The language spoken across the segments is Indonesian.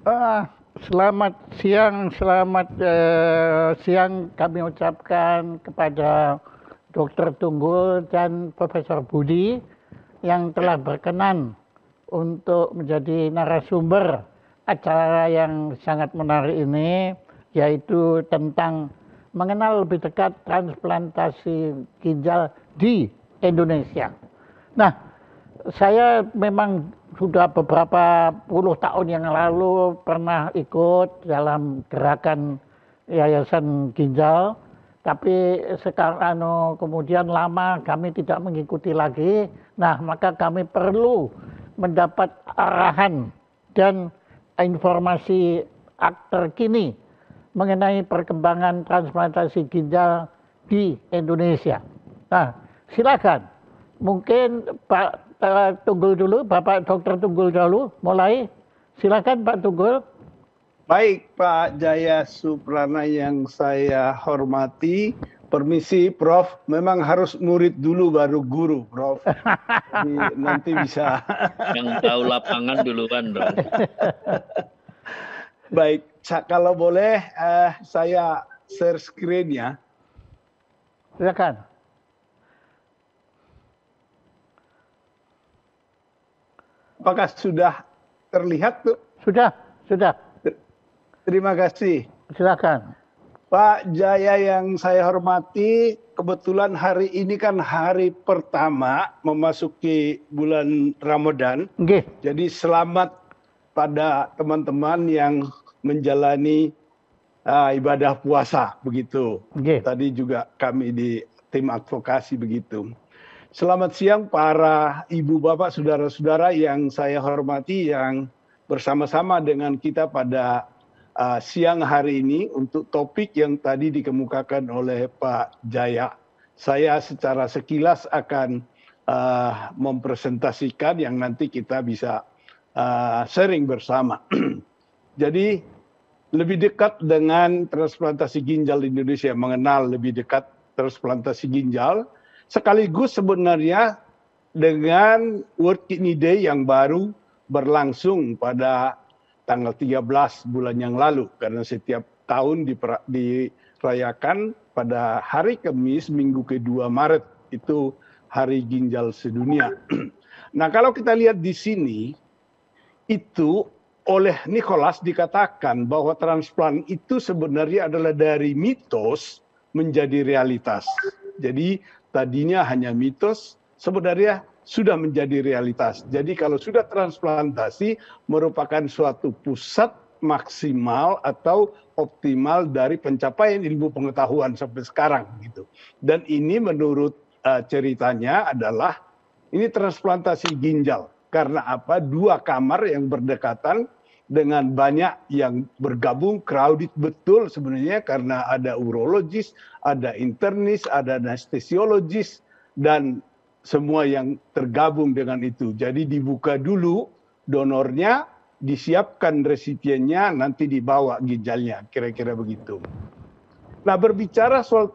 Ah, selamat siang, siang kami ucapkan kepada Dr. Tunggul dan Profesor Budi yang telah berkenan untuk menjadi narasumber acara yang sangat menarik ini, yaitu tentang mengenal lebih dekat transplantasi ginjal di Indonesia. Nah, saya memang sudah beberapa puluh tahun yang lalu pernah ikut dalam gerakan Yayasan Ginjal, tapi sekarang kemudian lama kami tidak mengikuti lagi. Nah, maka kami perlu mendapat arahan dan informasi terkini mengenai perkembangan transplantasi ginjal di Indonesia. Nah, silakan. Mungkin Pak Tunggul dulu, Bapak Dokter Tunggul dulu, mulai. Silakan Pak Tunggul. Baik, Pak Jaya Suprana yang saya hormati. Permisi, Prof. Memang harus murid dulu baru guru, Prof. Jadi nanti bisa. Yang tahu lapangan duluan dong. Baik, kalau boleh saya share screen ya. Silakan. Apakah sudah terlihat tuh? Sudah. Terima kasih. Silakan. Pak Jaya yang saya hormati, kebetulan hari ini kan hari pertama memasuki bulan Ramadan. Nggih. Jadi selamat pada teman-teman yang menjalani ibadah puasa begitu. Nggih. Tadi juga kami di tim advokasi begitu. Selamat siang para ibu bapak saudara-saudara yang saya hormati yang bersama-sama dengan kita pada siang hari ini untuk topik yang tadi dikemukakan oleh Pak Jaya. Saya secara sekilas akan mempresentasikan yang nanti kita bisa sharing bersama. Jadi lebih dekat dengan transplantasi ginjal di Indonesia, mengenal lebih dekat transplantasi ginjal, sekaligus sebenarnya dengan World Kidney Day yang baru berlangsung pada tanggal 13 bulan yang lalu, karena setiap tahun dirayakan pada hari Kamis minggu kedua Maret, itu Hari Ginjal Sedunia. Nah, kalau kita lihat di sini, itu oleh Nicholas dikatakan bahwa transplant itu sebenarnya adalah dari mitos menjadi realitas. Jadi tadinya hanya mitos, sebenarnya sudah menjadi realitas. Jadi kalau sudah transplantasi merupakan suatu pusat maksimal atau optimal dari pencapaian ilmu pengetahuan sampai sekarang gitu. Dan ini menurut ceritanya adalah ini transplantasi ginjal. Karena apa? Dua kamar yang berdekatan dengan banyak yang bergabung, crowded betul sebenarnya karena ada urologis, ada internis, ada anestesiologis, dan semua yang tergabung dengan itu. Jadi dibuka dulu donornya, disiapkan resipiennya, nanti dibawa ginjalnya, kira-kira begitu. Nah, berbicara soal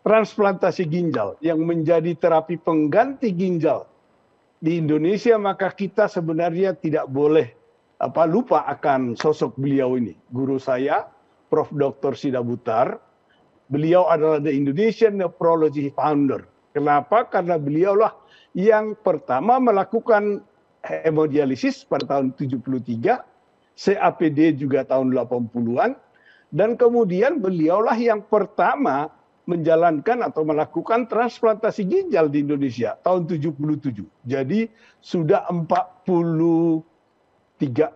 transplantasi ginjal yang menjadi terapi pengganti ginjal di Indonesia, maka kita sebenarnya tidak boleh lupa akan sosok beliau ini. Guru saya, Prof. Dr. Sida Butar, beliau adalah the Indonesian Nephrology Founder. Kenapa? Karena beliaulah yang pertama melakukan hemodialisis pada tahun 73, CAPD juga tahun 80-an, dan kemudian beliaulah yang pertama menjalankan atau melakukan transplantasi ginjal di Indonesia tahun 77. Jadi sudah 43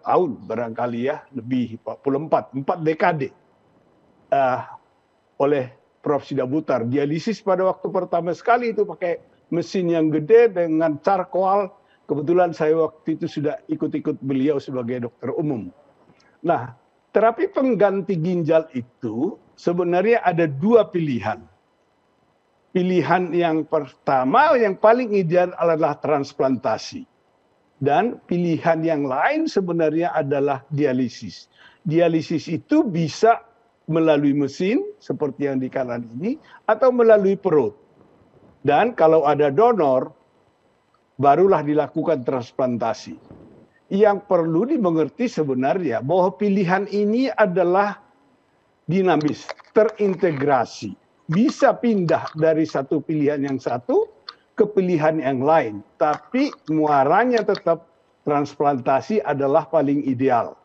tahun barangkali ya, lebih 44, 4 dekade oleh Prof. Sida Butar. Dialisis pada waktu pertama sekali itu pakai mesin yang gede dengan charcoal. Kebetulan saya waktu itu sudah ikut-ikut beliau sebagai dokter umum. Nah, terapi pengganti ginjal itu sebenarnya ada dua pilihan. Pilihan yang pertama, yang paling ideal adalah transplantasi. Dan pilihan yang lain sebenarnya adalah dialisis. Dialisis itu bisa melalui mesin seperti yang di kanan ini atau melalui perut. Dan kalau ada donor, barulah dilakukan transplantasi. yang perlu dimengerti sebenarnya bahwa pilihan ini adalah dinamis, terintegrasi. Bisa pindah dari satu pilihan yang satu ke pilihan yang lain. Tapi muaranya tetap transplantasi adalah paling ideal.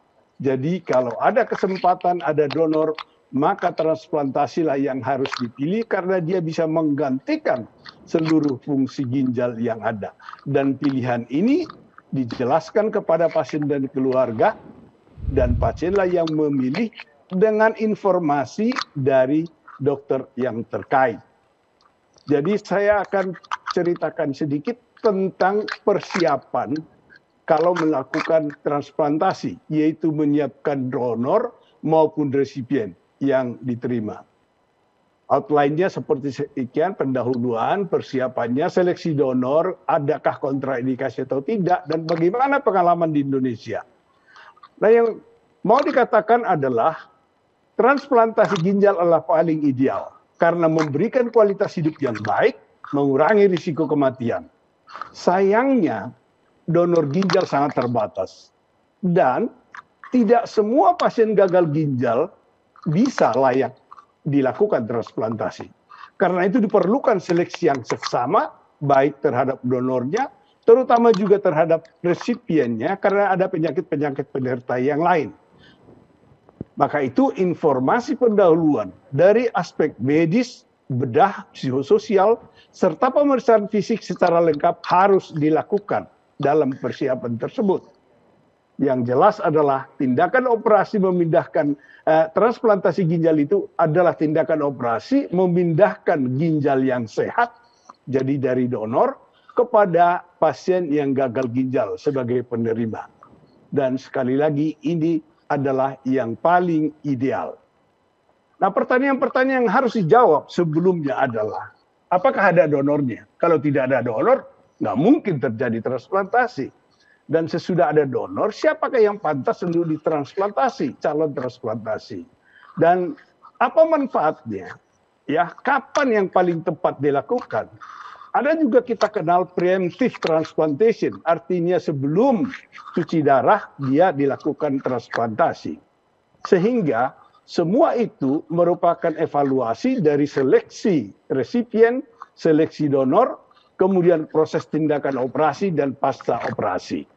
Jadi kalau ada kesempatan, ada donor, maka transplantasilah yang harus dipilih karena dia bisa menggantikan seluruh fungsi ginjal yang ada. Dan pilihan ini dijelaskan kepada pasien dan keluarga, dan pasienlah yang memilih dengan informasi dari dokter yang terkait. Jadi saya akan ceritakan sedikit tentang persiapan kalau melakukan transplantasi, yaitu menyiapkan donor maupun resipien yang diterima. Outline-nya seperti sekian, pendahuluan, persiapannya, seleksi donor, adakah kontraindikasi atau tidak, dan bagaimana pengalaman di Indonesia. Nah, yang mau dikatakan adalah transplantasi ginjal adalah paling ideal karena memberikan kualitas hidup yang baik, mengurangi risiko kematian. Sayangnya, donor ginjal sangat terbatas. Dan tidak semua pasien gagal ginjal bisa layak dilakukan transplantasi. Karena itu diperlukan seleksi yang seksama, baik terhadap donornya, terutama juga terhadap resipiennya, karena ada penyakit-penyakit penyerta yang lain. Maka itu informasi pendahuluan dari aspek medis, bedah, psikososial, serta pemeriksaan fisik secara lengkap harus dilakukan dalam persiapan tersebut. Yang jelas adalah tindakan operasi memindahkan transplantasi ginjal itu adalah tindakan operasi memindahkan ginjal yang sehat, jadi dari donor, kepada pasien yang gagal ginjal sebagai penerima. Dan sekali lagi ini adalah yang paling ideal. Nah, pertanyaan-pertanyaan yang harus dijawab sebelumnya adalah, apakah ada donornya? Kalau tidak ada donor, nggak mungkin terjadi transplantasi. Dan sesudah ada donor, siapakah yang pantas untuk ditransplantasi, calon transplantasi? Dan apa manfaatnya? Ya, kapan yang paling tepat dilakukan? Ada juga kita kenal preemptive transplantation, artinya sebelum cuci darah dia dilakukan transplantasi. Sehingga semua itu merupakan evaluasi dari seleksi resipien, seleksi donor, kemudian proses tindakan operasi dan pasca operasi.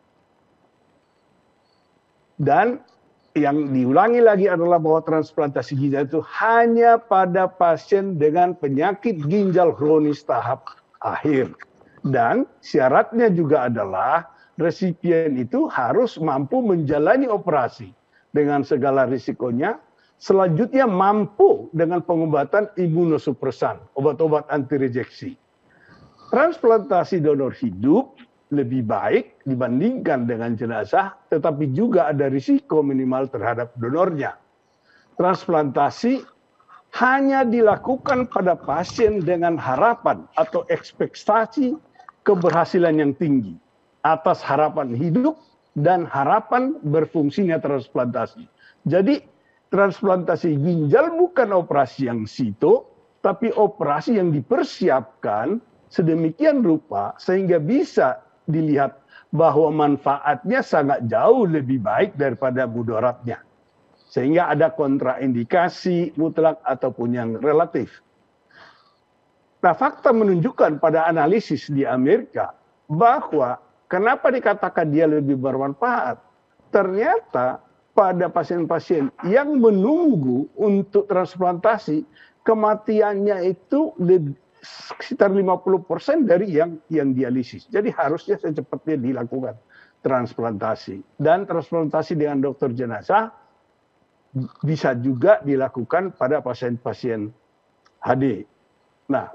Dan yang diulangi lagi adalah bahwa transplantasi ginjal itu hanya pada pasien dengan penyakit ginjal kronis tahap akhir. Dan syaratnya juga adalah resipien itu harus mampu menjalani operasi dengan segala risikonya, selanjutnya mampu dengan pengobatan imunosupresan, obat-obat anti rejeksi. Transplantasi donor hidup lebih baik dibandingkan dengan jenazah, tetapi juga ada risiko minimal terhadap donornya. Transplantasi hanya dilakukan pada pasien dengan harapan atau ekspektasi keberhasilan yang tinggi atas harapan hidup dan harapan berfungsinya transplantasi. Jadi transplantasi ginjal bukan operasi yang sito, tapi operasi yang dipersiapkan sedemikian rupa sehingga bisa dilihat bahwa manfaatnya sangat jauh lebih baik daripada mudaratnya. Sehingga ada kontraindikasi mutlak ataupun yang relatif. Nah, fakta menunjukkan pada analisis di Amerika bahwa kenapa dikatakan dia lebih bermanfaat? Ternyata pada pasien-pasien yang menunggu untuk transplantasi, kematiannya itu sekitar 50% dari yang dialisis. Jadi harusnya secepatnya dilakukan transplantasi. Dan transplantasi dengan dokter jenazah bisa juga dilakukan pada pasien-pasien HD. Nah,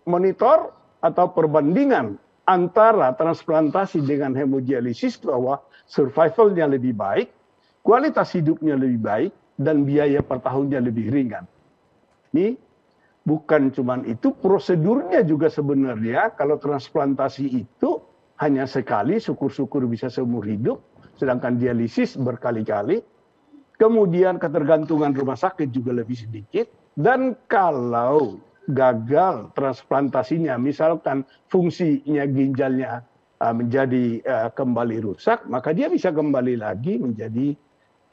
monitor atau perbandingan antara transplantasi dengan hemodialisis bahwa survivalnya lebih baik, kualitas hidupnya lebih baik, dan biaya per tahunnya lebih ringan. Ini bukan cuma itu, prosedurnya juga sebenarnya kalau transplantasi itu hanya sekali, syukur-syukur bisa seumur hidup, sedangkan dialisis berkali-kali. Kemudian ketergantungan rumah sakit juga lebih sedikit. Dan kalau gagal transplantasinya, misalkan fungsinya ginjalnya menjadi kembali rusak, maka dia bisa kembali lagi menjadi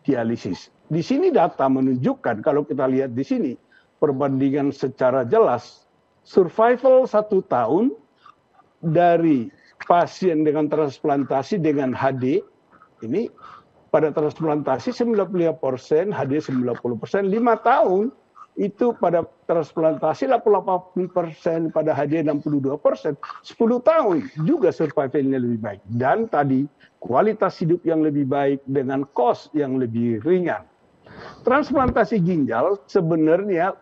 dialisis. Di sini data menunjukkan, kalau kita lihat di sini, perbandingan secara jelas, survival 1 tahun dari pasien dengan transplantasi dengan HD, ini pada transplantasi 95%, HD 90%, 5 tahun itu pada transplantasi 80%, pada HD 62%, 10 tahun juga survivalnya lebih baik. Dan tadi kualitas hidup yang lebih baik dengan cost yang lebih ringan. Transplantasi ginjal sebenarnya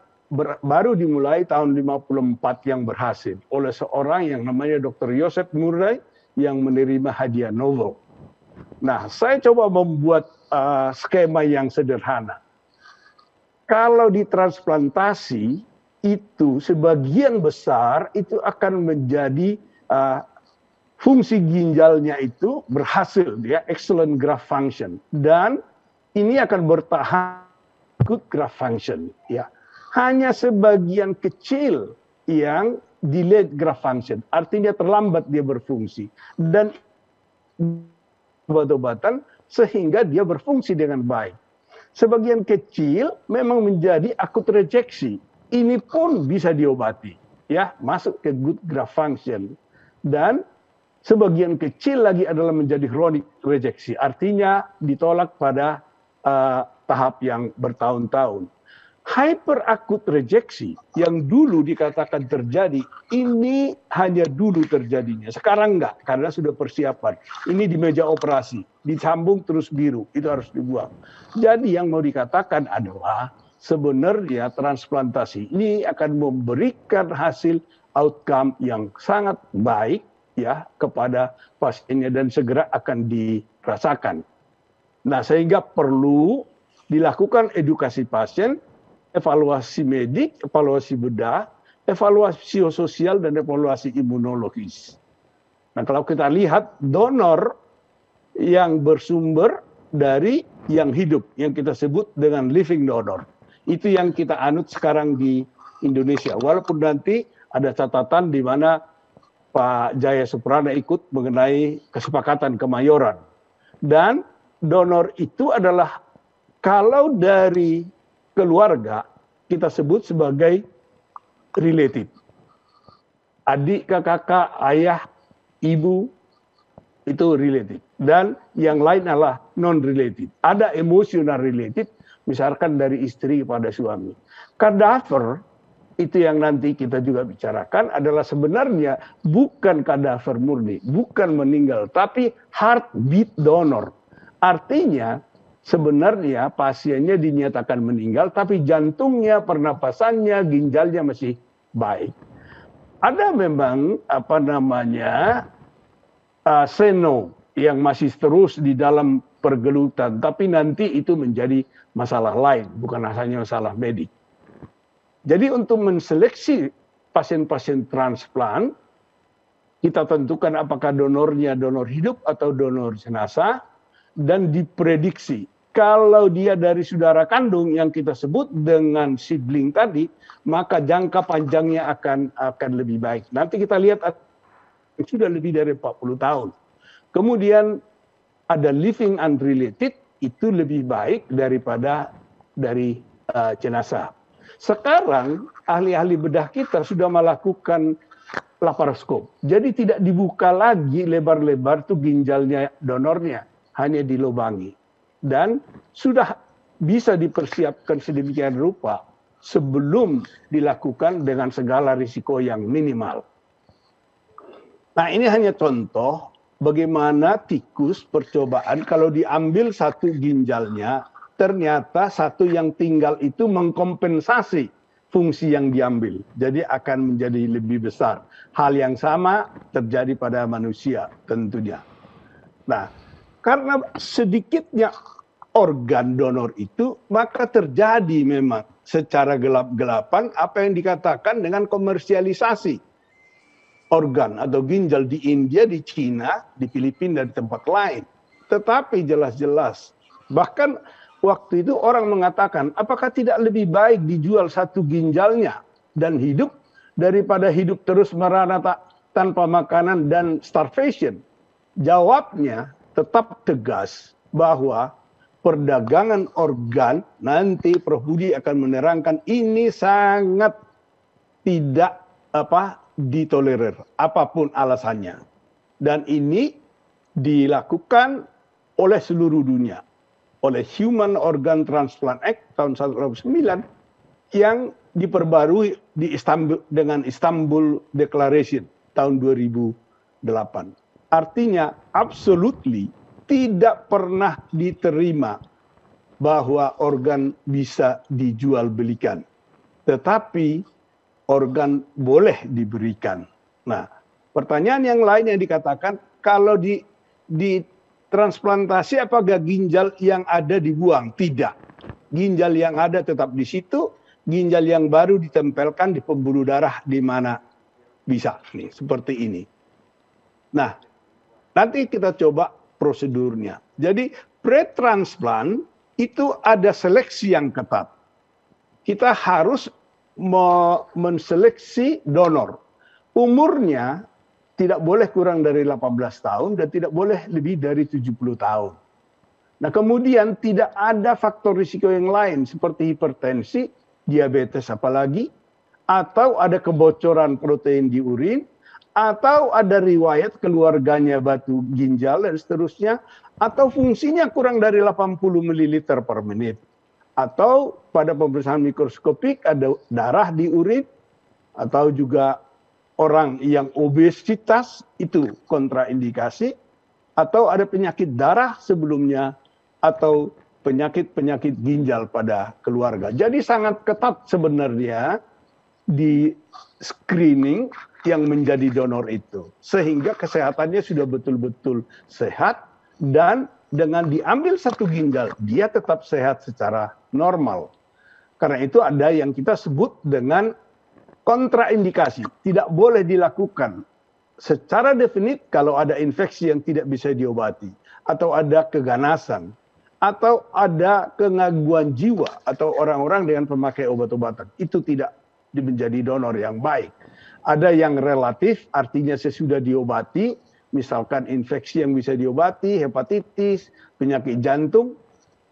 baru dimulai tahun 54 yang berhasil oleh seorang yang namanya Dr. Joseph Murray yang menerima hadiah Nobel. Nah, saya coba membuat skema yang sederhana. Kalau ditransplantasi itu sebagian besar itu akan menjadi fungsi ginjalnya itu berhasil, ya, excellent graft function, dan ini akan bertahan good graft function, ya. Hanya sebagian kecil yang delayed graft function, artinya terlambat dia berfungsi dan obat-obatan sehingga dia berfungsi dengan baik. Sebagian kecil memang menjadi akut rejeksi. Ini pun bisa diobati, ya, masuk ke good graft function. Dan sebagian kecil lagi adalah menjadi chronic rejeksi, artinya ditolak pada tahap yang bertahun-tahun. Hyperakut rejeksi yang dulu dikatakan terjadi, ini hanya dulu terjadinya. Sekarang enggak, karena sudah persiapan. Ini di meja operasi, disambung terus biru, itu harus dibuang. Jadi yang mau dikatakan adalah sebenarnya transplantasi ini akan memberikan hasil outcome yang sangat baik, ya, kepada pasiennya dan segera akan dirasakan. Nah, sehingga perlu dilakukan edukasi pasien, evaluasi medik, evaluasi bedah, evaluasi psikososial, dan evaluasi imunologis. Nah, kalau kita lihat donor yang bersumber dari yang hidup, yang kita sebut dengan living donor, itu yang kita anut sekarang di Indonesia. Walaupun nanti ada catatan di mana Pak Jaya Suprana ikut mengenai kesepakatan Kemayoran. Dan donor itu adalah kalau dari keluarga kita sebut sebagai related. Adik, kakak, ayah, ibu itu related. Dan yang lain adalah non-related. Ada emotional related, misalkan dari istri kepada suami. Kadaver itu yang nanti kita juga bicarakan adalah sebenarnya bukan kadaver murni, bukan meninggal, tapi heartbeat donor. Artinya sebenarnya pasiennya dinyatakan meninggal, tapi jantungnya, pernapasannya, ginjalnya masih baik. Ada memang seno yang masih terus di dalam pergelutan, tapi nanti itu menjadi masalah lain, bukan hanya masalah medik. Jadi untuk menseleksi pasien-pasien transplant, kita tentukan apakah donornya donor hidup atau donor jenazah, dan diprediksi kalau dia dari saudara kandung yang kita sebut dengan sibling tadi, maka jangka panjangnya akan lebih baik. Nanti kita lihat sudah lebih dari 40 tahun. Kemudian ada living unrelated, itu lebih baik daripada dari jenazah. Sekarang ahli-ahli bedah kita sudah melakukan laparoskop. Jadi tidak dibuka lagi lebar-lebar tuh ginjalnya donornya, hanya dilubangi. Dan sudah bisa dipersiapkan sedemikian rupa sebelum dilakukan dengan segala risiko yang minimal. Nah, ini hanya contoh bagaimana tikus percobaan kalau diambil satu ginjalnya, ternyata satu yang tinggal itu mengkompensasi fungsi yang diambil. Jadi akan menjadi lebih besar. Hal yang sama terjadi pada manusia tentunya. Nah, karena sedikitnya organ donor itu, maka terjadi memang secara gelap-gelapan apa yang dikatakan dengan komersialisasi organ atau ginjal di India, di Cina, di Filipina, dan di tempat lain. Tetapi jelas-jelas, bahkan waktu itu orang mengatakan, apakah tidak lebih baik dijual satu ginjalnya dan hidup daripada hidup terus merana tanpa makanan dan starvation? Jawabnya tetap tegas bahwa perdagangan organ, nanti Prof. Budi akan menerangkan, ini sangat tidak ditolerir apapun alasannya. Dan ini dilakukan oleh seluruh dunia, oleh Human Organ Transplant Act tahun 1989 yang diperbarui di Istanbul dengan Istanbul Declaration tahun 2008. Artinya absolutely tidak pernah diterima bahwa organ bisa dijual belikan. Tetapi organ boleh diberikan. Nah, pertanyaan yang lain yang dikatakan, kalau di transplantasi apakah ginjal yang ada dibuang? Tidak. Ginjal yang ada tetap di situ, ginjal yang baru ditempelkan di pembuluh darah di mana bisa. Nih, seperti ini. Nah, nanti kita coba prosedurnya. Jadi pre-transplant itu ada seleksi yang ketat. Kita harus menseleksi donor. Umurnya tidak boleh kurang dari 18 tahun dan tidak boleh lebih dari 70 tahun. Nah, kemudian tidak ada faktor risiko yang lain seperti hipertensi, diabetes apalagi, atau ada kebocoran protein di urin, atau ada riwayat keluarganya batu ginjal dan seterusnya, atau fungsinya kurang dari 80 ml per menit. Atau pada pemeriksaan mikroskopik ada darah di urin, atau juga orang yang obesitas itu kontraindikasi, atau ada penyakit darah sebelumnya, atau penyakit-penyakit ginjal pada keluarga. Jadi sangat ketat sebenarnya di screening yang menjadi donor itu. Sehingga kesehatannya sudah betul-betul sehat dan dengan diambil satu ginjal, dia tetap sehat secara normal. Karena itu ada yang kita sebut dengan kontraindikasi. Tidak boleh dilakukan secara definit kalau ada infeksi yang tidak bisa diobati. Atau ada keganasan. Atau ada kegangguan jiwa. Atau orang-orang dengan pemakai obat-obatan. Itu tidak menjadi donor yang baik. Ada yang relatif, artinya sesudah diobati, misalkan infeksi yang bisa diobati, hepatitis, penyakit jantung,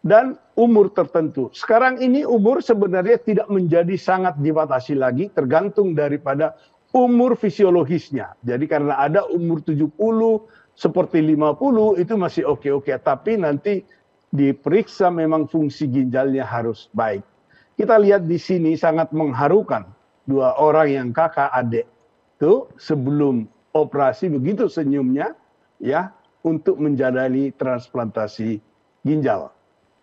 dan umur tertentu. Sekarang ini umur sebenarnya tidak menjadi sangat dibatasi lagi, tergantung daripada umur fisiologisnya. Jadi karena ada umur 70, seperti 50, itu masih oke-oke. Tapi nanti diperiksa memang fungsi ginjalnya harus baik. Kita lihat di sini sangat mengharukan. Dua orang yang kakak adik itu sebelum operasi begitu senyumnya ya untuk menjalani transplantasi ginjal.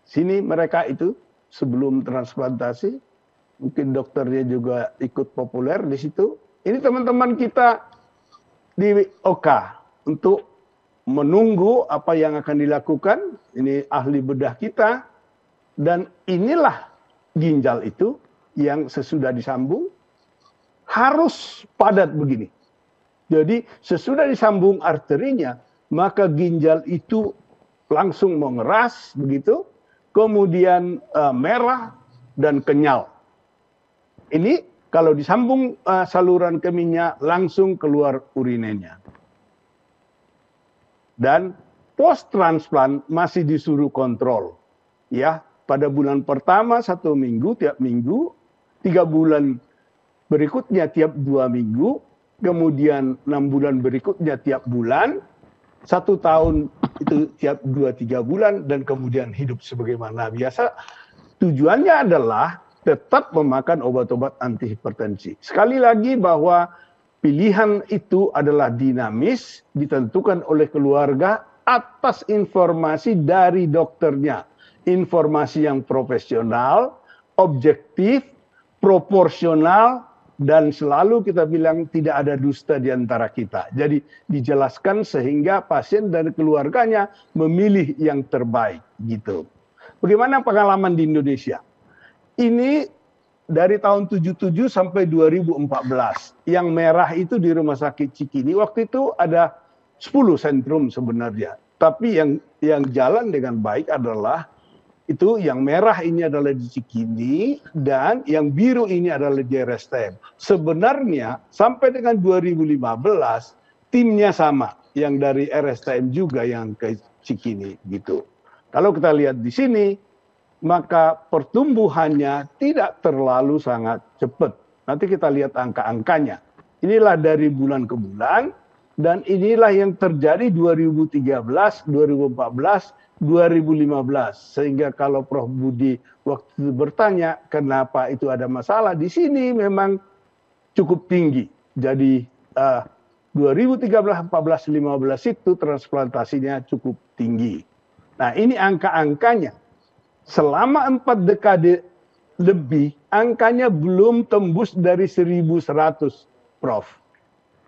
Sini mereka itu sebelum transplantasi, mungkin dokternya juga ikut populer di situ. Ini teman-teman kita di OK untuk menunggu apa yang akan dilakukan. Ini ahli bedah kita dan inilah ginjal itu yang sesudah disambung harus padat begini. Jadi sesudah disambung arterinya, maka ginjal itu langsung mengeras begitu, kemudian merah dan kenyal. Ini kalau disambung saluran kemihnya langsung keluar urinenya. Dan post transplant masih disuruh kontrol. Ya, pada bulan pertama 1 minggu tiap minggu, 3 bulan berikutnya tiap 2 minggu, kemudian 6 bulan berikutnya tiap bulan, 1 tahun itu tiap 2-3 bulan, dan kemudian hidup sebagaimana biasa. Tujuannya adalah tetap memakan obat-obat antihipertensi. Sekali lagi bahwa pilihan itu adalah dinamis, ditentukan oleh keluarga atas informasi dari dokternya. Informasi yang profesional, objektif, proporsional, dan selalu kita bilang tidak ada dusta di antara kita. Jadi dijelaskan sehingga pasien dan keluarganya memilih yang terbaik gitu. Bagaimana pengalaman di Indonesia? Ini dari tahun 77 sampai 2014. Yang merah itu di Rumah Sakit Cikini. Waktu itu ada 10 sentrum sebenarnya. Tapi yang jalan dengan baik adalah itu yang merah ini adalah di Cikini dan yang biru ini adalah di RSTM. Sebenarnya sampai dengan 2015 timnya sama, yang dari RSTM juga yang ke Cikini gitu. Kalau kita lihat di sini, maka pertumbuhannya tidak terlalu sangat cepat. Nanti kita lihat angka-angkanya. Inilah dari bulan ke bulan, dan inilah yang terjadi 2013, 2014, 2015. Sehingga kalau Prof. Budi waktu itu bertanya kenapa itu ada masalah, di sini memang cukup tinggi. Jadi 2013, 14, 15 itu transplantasinya cukup tinggi. Nah, ini angka-angkanya. Selama 4 dekade lebih, angkanya belum tembus dari 1.100, Prof.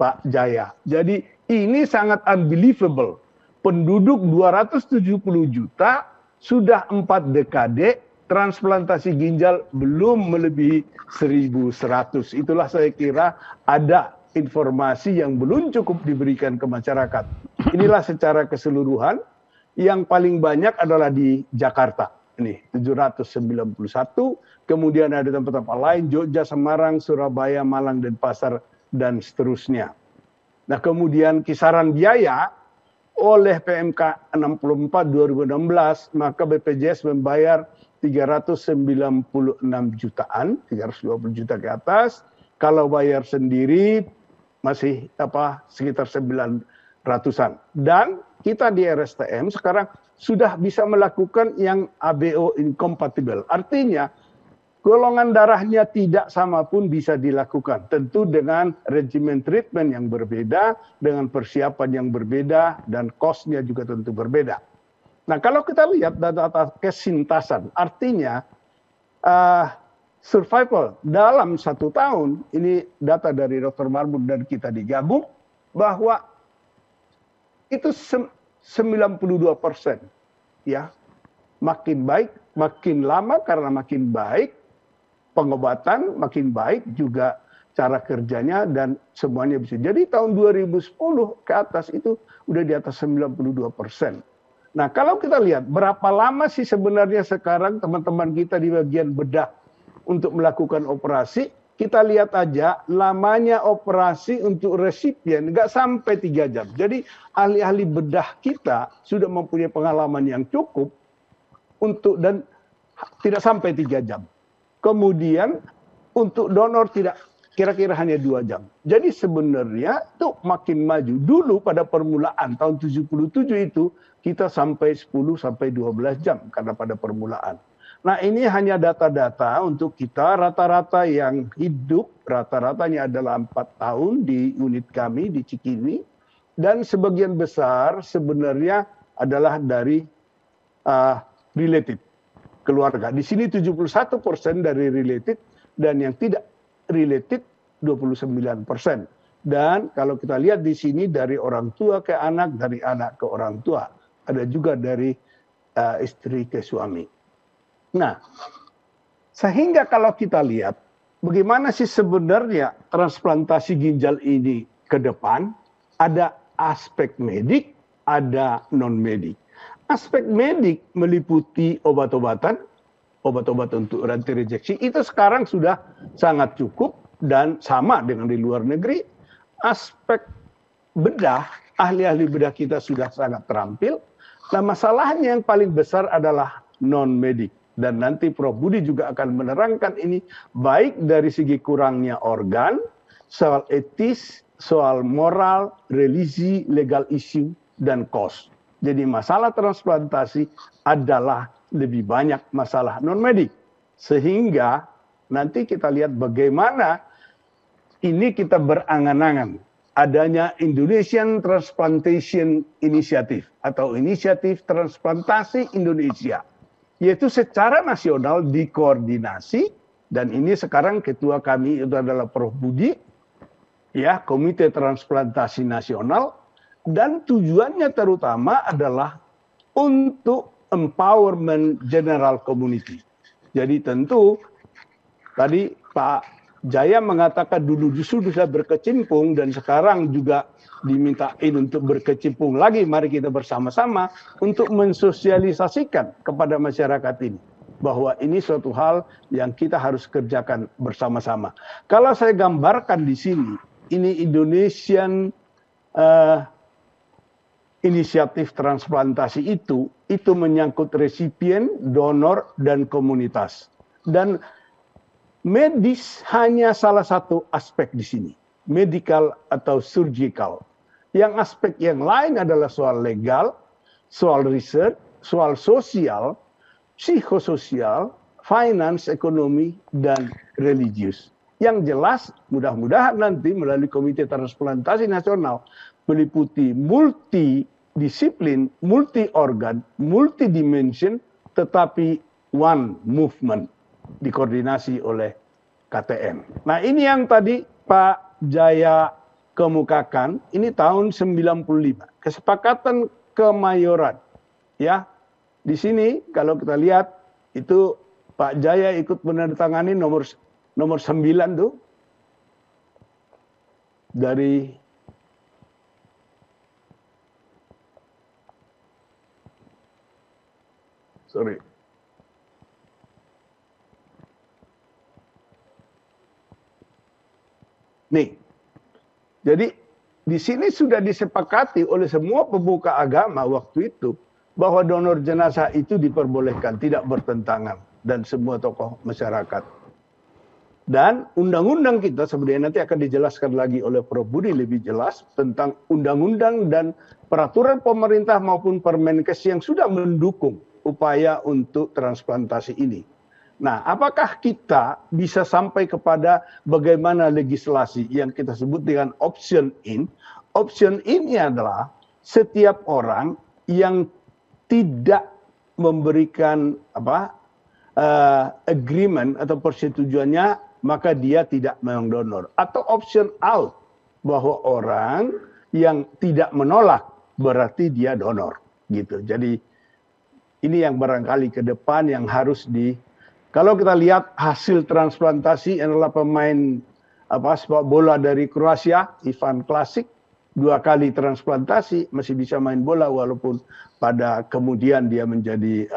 Pak Jaya. Jadi ini sangat unbelievable. Penduduk 270 juta, sudah 4 dekade, transplantasi ginjal belum melebihi 1.100. Itulah saya kira ada informasi yang belum cukup diberikan ke masyarakat. Inilah secara keseluruhan, yang paling banyak adalah di Jakarta. Ini 791, kemudian ada tempat-tempat lain, Jogja, Semarang, Surabaya, Malang, Denpasar, dan seterusnya. Nah, kemudian kisaran biaya oleh PMK 64 2016, maka BPJS membayar 396 jutaan, 320 juta ke atas. Kalau bayar sendiri masih sekitar 900-an. Dan kita di RSTM sekarang sudah bisa melakukan yang ABO incompatible. Artinya golongan darahnya tidak sama pun bisa dilakukan. Tentu dengan regimen treatment yang berbeda, dengan persiapan yang berbeda, dan cost-nya juga tentu berbeda. Nah, kalau kita lihat data-data kesintasan, artinya survival dalam 1 tahun, ini data dari Dr. Marbun dan kita digabung, bahwa itu 92%. Ya, makin baik, makin lama karena makin baik, pengobatan makin baik juga cara kerjanya dan semuanya bisa. Jadi tahun 2010 ke atas itu udah di atas 92%. Nah, kalau kita lihat berapa lama sih sebenarnya sekarang teman-teman kita di bagian bedah untuk melakukan operasi, kita lihat aja lamanya operasi untuk resipien nggak sampai 3 jam. Jadi ahli-ahli bedah kita sudah mempunyai pengalaman yang cukup untuk dan tidak sampai 3 jam. Kemudian untuk donor tidak kira-kira hanya 2 jam. Jadi sebenarnya itu makin maju. Dulu pada permulaan tahun 77 itu kita sampai 10 sampai 12 jam karena pada permulaan. Nah, ini hanya data-data untuk kita, rata-rata yang hidup, rata-ratanya adalah 4 tahun di unit kami di Cikini, dan sebagian besar sebenarnya adalah dari related, keluarga. Di sini 71% dari related, dan yang tidak related 29%. Dan kalau kita lihat di sini dari orang tua ke anak, dari anak ke orang tua. Ada juga dari istri ke suami. Nah, sehingga kalau kita lihat bagaimana sih sebenarnya transplantasi ginjal ini ke depan, ada aspek medik, ada non-medik. Aspek medik meliputi obat-obatan, obat-obat untuk anti rejeksi, itu sekarang sudah sangat cukup dan sama dengan di luar negeri. Aspek bedah, ahli-ahli bedah kita sudah sangat terampil. Nah, masalahnya yang paling besar adalah non-medik. Dan nanti Prof. Budi juga akan menerangkan ini, baik dari segi kurangnya organ, soal etis, soal moral, religi, legal issue, dan cost. Jadi masalah transplantasi adalah lebih banyak masalah non-medik. Sehingga nanti kita lihat bagaimana ini kita berangan-angan adanya Indonesian Transplantation Initiative atau Inisiatif Transplantasi Indonesia. Yaitu secara nasional dikoordinasi, dan ini sekarang ketua kami itu adalah Prof. Budi, ya, Komite Transplantasi Nasional, dan tujuannya terutama adalah untuk empowerment general community. Jadi tentu tadi Pak Jaya mengatakan dulu justru bisa berkecimpung, dan sekarang juga dimintain untuk berkecimpung lagi. Mari kita bersama-sama untuk mensosialisasikan kepada masyarakat ini bahwa ini suatu hal yang kita harus kerjakan bersama-sama. Kalau saya gambarkan di sini, ini Indonesian inisiatif transplantasi itu menyangkut resipien, donor, dan komunitas. Dan medis hanya salah satu aspek di sini, medical atau surgical. Yang aspek yang lain adalah soal legal, soal riset, soal sosial, psikososial, finance, ekonomi, dan religius. Yang jelas, mudah-mudahan nanti melalui Komite Transplantasi Nasional meliputi multidisiplin, multi-organ, multidimension, tetapi one movement, dikoordinasi oleh KTM. Nah ini yang tadi Pak Jaya kemukakan, ini tahun 95, kesepakatan kemayoran. Ya, di sini kalau kita lihat itu Pak Jaya ikut menandatangani nomor 9 tuh dari Nih, jadi di sini sudah disepakati oleh semua pemuka agama waktu itu bahwa donor jenazah itu diperbolehkan, tidak bertentangan, dan semua tokoh masyarakat. Dan undang-undang kita sebenarnya nanti akan dijelaskan lagi oleh Prof. Budi lebih jelas tentang undang-undang dan peraturan pemerintah maupun Permenkes yang sudah mendukung upaya untuk transplantasi ini. Nah, apakah kita bisa sampai kepada bagaimana legislasi yang kita sebut dengan option in? Option in adalah setiap orang yang tidak memberikan agreement atau persetujuannya, maka dia tidak mendonor. Atau option out, bahwa orang yang tidak menolak berarti dia donor, gitu. Jadi ini yang barangkali ke depan yang harus kalau kita lihat hasil transplantasi adalah pemain sepak bola dari Kroasia, Ivan Klasic, 2 kali transplantasi masih bisa main bola walaupun pada kemudian dia menjadi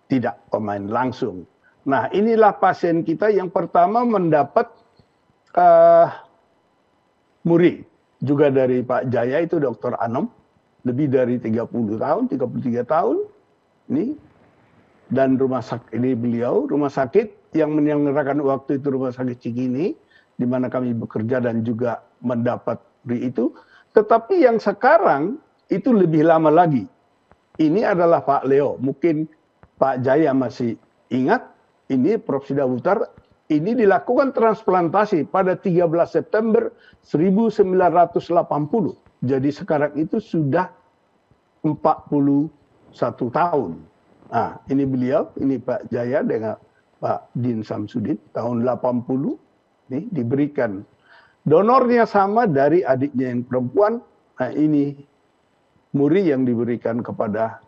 tidak pemain langsung. Nah, inilah pasien kita yang pertama mendapat muri juga dari Pak Jaya, itu Dr. Anom, lebih dari 30 tahun, 33 tahun. Ini dan rumah sakit ini beliau, rumah sakit yang menyelenggarakan waktu itu Rumah Sakit Cikini, di mana kami bekerja dan juga mendapat beri itu. Tetapi yang sekarang itu lebih lama lagi. Ini adalah Pak Leo. Mungkin Pak Jaya masih ingat, ini Prof. Sidaputar, ini dilakukan transplantasi pada 13 September 1980. Jadi sekarang itu sudah 41 tahun. Nah, ini beliau, ini Pak Jaya dengan Pak Din Samsudin, tahun 80, ini diberikan. Donornya sama dari adiknya yang perempuan. Nah, ini muri yang diberikan kepada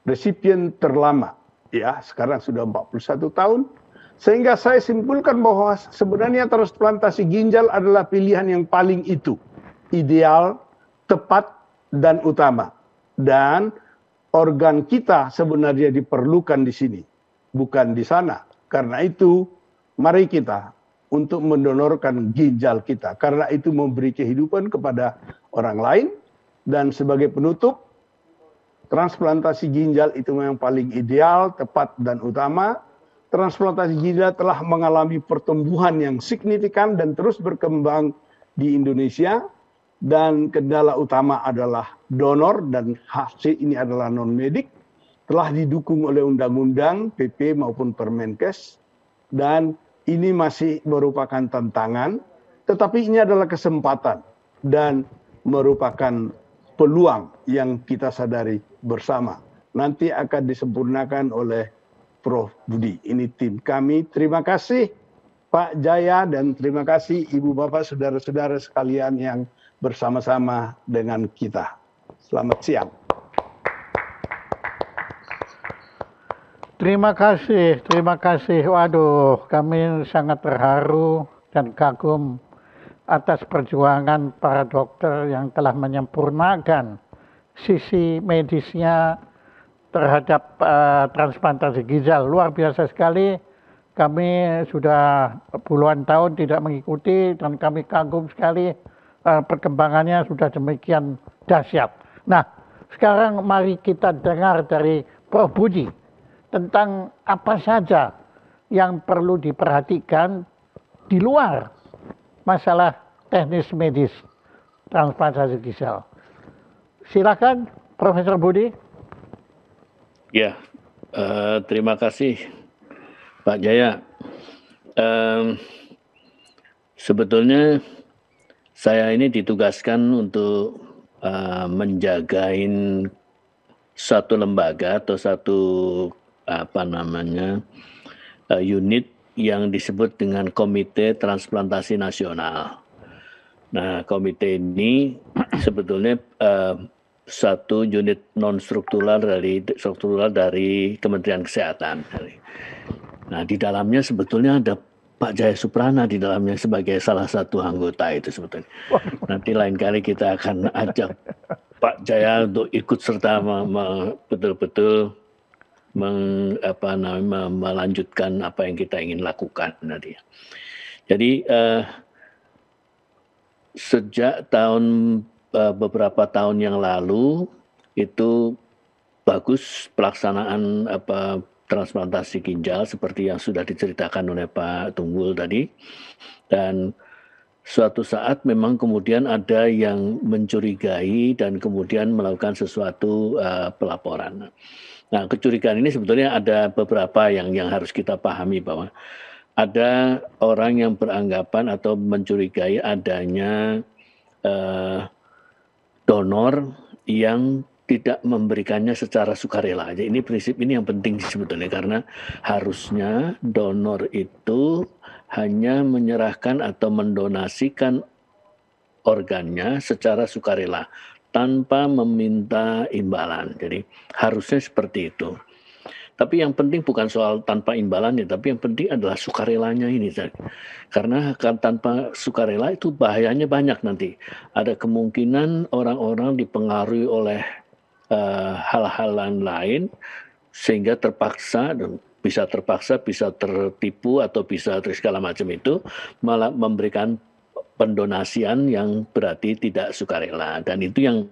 resipien terlama. Ya, sekarang sudah 41 tahun. Sehingga saya simpulkan bahwa sebenarnya transplantasi ginjal adalah pilihan yang paling ideal, tepat, dan utama. Dan organ kita sebenarnya diperlukan di sini, bukan di sana. Karena itu, mari kita untuk mendonorkan ginjal kita. Karena itu memberi kehidupan kepada orang lain. Dan sebagai penutup, transplantasi ginjal itu memang paling ideal, tepat, dan utama. Transplantasi ginjal telah mengalami pertumbuhan yang signifikan dan terus berkembang di Indonesia. Dan kendala utama adalah donor, dan hasil ini adalah non-medik, telah didukung oleh undang-undang, PP maupun Permenkes, dan ini masih merupakan tantangan, tetapi ini adalah kesempatan dan merupakan peluang yang kita sadari bersama. Nanti akan disempurnakan oleh Prof. Budi. Ini tim kami. Terima kasih Pak Jaya, dan terima kasih Ibu Bapak, saudara-saudara sekalian yang bersama-sama dengan kita. Selamat siang. Terima kasih. Waduh, kami sangat terharu dan kagum atas perjuangan para dokter yang telah menyempurnakan sisi medisnya terhadap transplantasi ginjal. Luar biasa sekali. Kami sudah puluhan tahun tidak mengikuti dan kami kagum sekali perkembangannya sudah demikian dahsyat. Nah, sekarang mari kita dengar dari Prof. Budi tentang apa saja yang perlu diperhatikan di luar masalah teknis medis transplantasi ginjal. Silakan, Profesor Budi. Ya, terima kasih Pak Jaya. Sebetulnya saya ini ditugaskan untuk menjagain satu lembaga atau satu unit yang disebut dengan Komite Transplantasi Nasional. Nah, komite ini sebetulnya satu unit non struktural dari Kementerian Kesehatan. Nah, di dalamnya sebetulnya ada Pak Jaya Suprana di dalamnya sebagai salah satu anggota itu sebetulnya. Nanti lain kali kita akan ajak Pak Jaya untuk ikut serta betul-betul melanjutkan apa yang kita ingin lakukan nanti. Jadi sejak beberapa tahun yang lalu itu bagus pelaksanaan transplantasi ginjal seperti yang sudah diceritakan oleh Pak Tunggul tadi, dan suatu saat memang kemudian ada yang mencurigai dan kemudian melakukan sesuatu pelaporan. Nah, kecurigaan ini sebetulnya ada beberapa yang harus kita pahami, bahwa ada orang yang beranggapan atau mencurigai adanya donor yang tidak memberikannya secara sukarela. Jadi ini prinsip ini yang penting sebetulnya, karena harusnya donor itu hanya menyerahkan atau mendonasikan organnya secara sukarela tanpa meminta imbalan. Jadi harusnya seperti itu. Tapi yang penting bukan soal tanpa imbalannya, tapi yang penting adalah sukarelanya ini. Karena tanpa sukarela itu bahayanya banyak nanti. Ada kemungkinan orang-orang dipengaruhi oleh hal-hal lain sehingga terpaksa, dan bisa tertipu atau bisa segala macam itu, malah memberikan pendonasian yang berarti tidak sukarela. Dan itu yang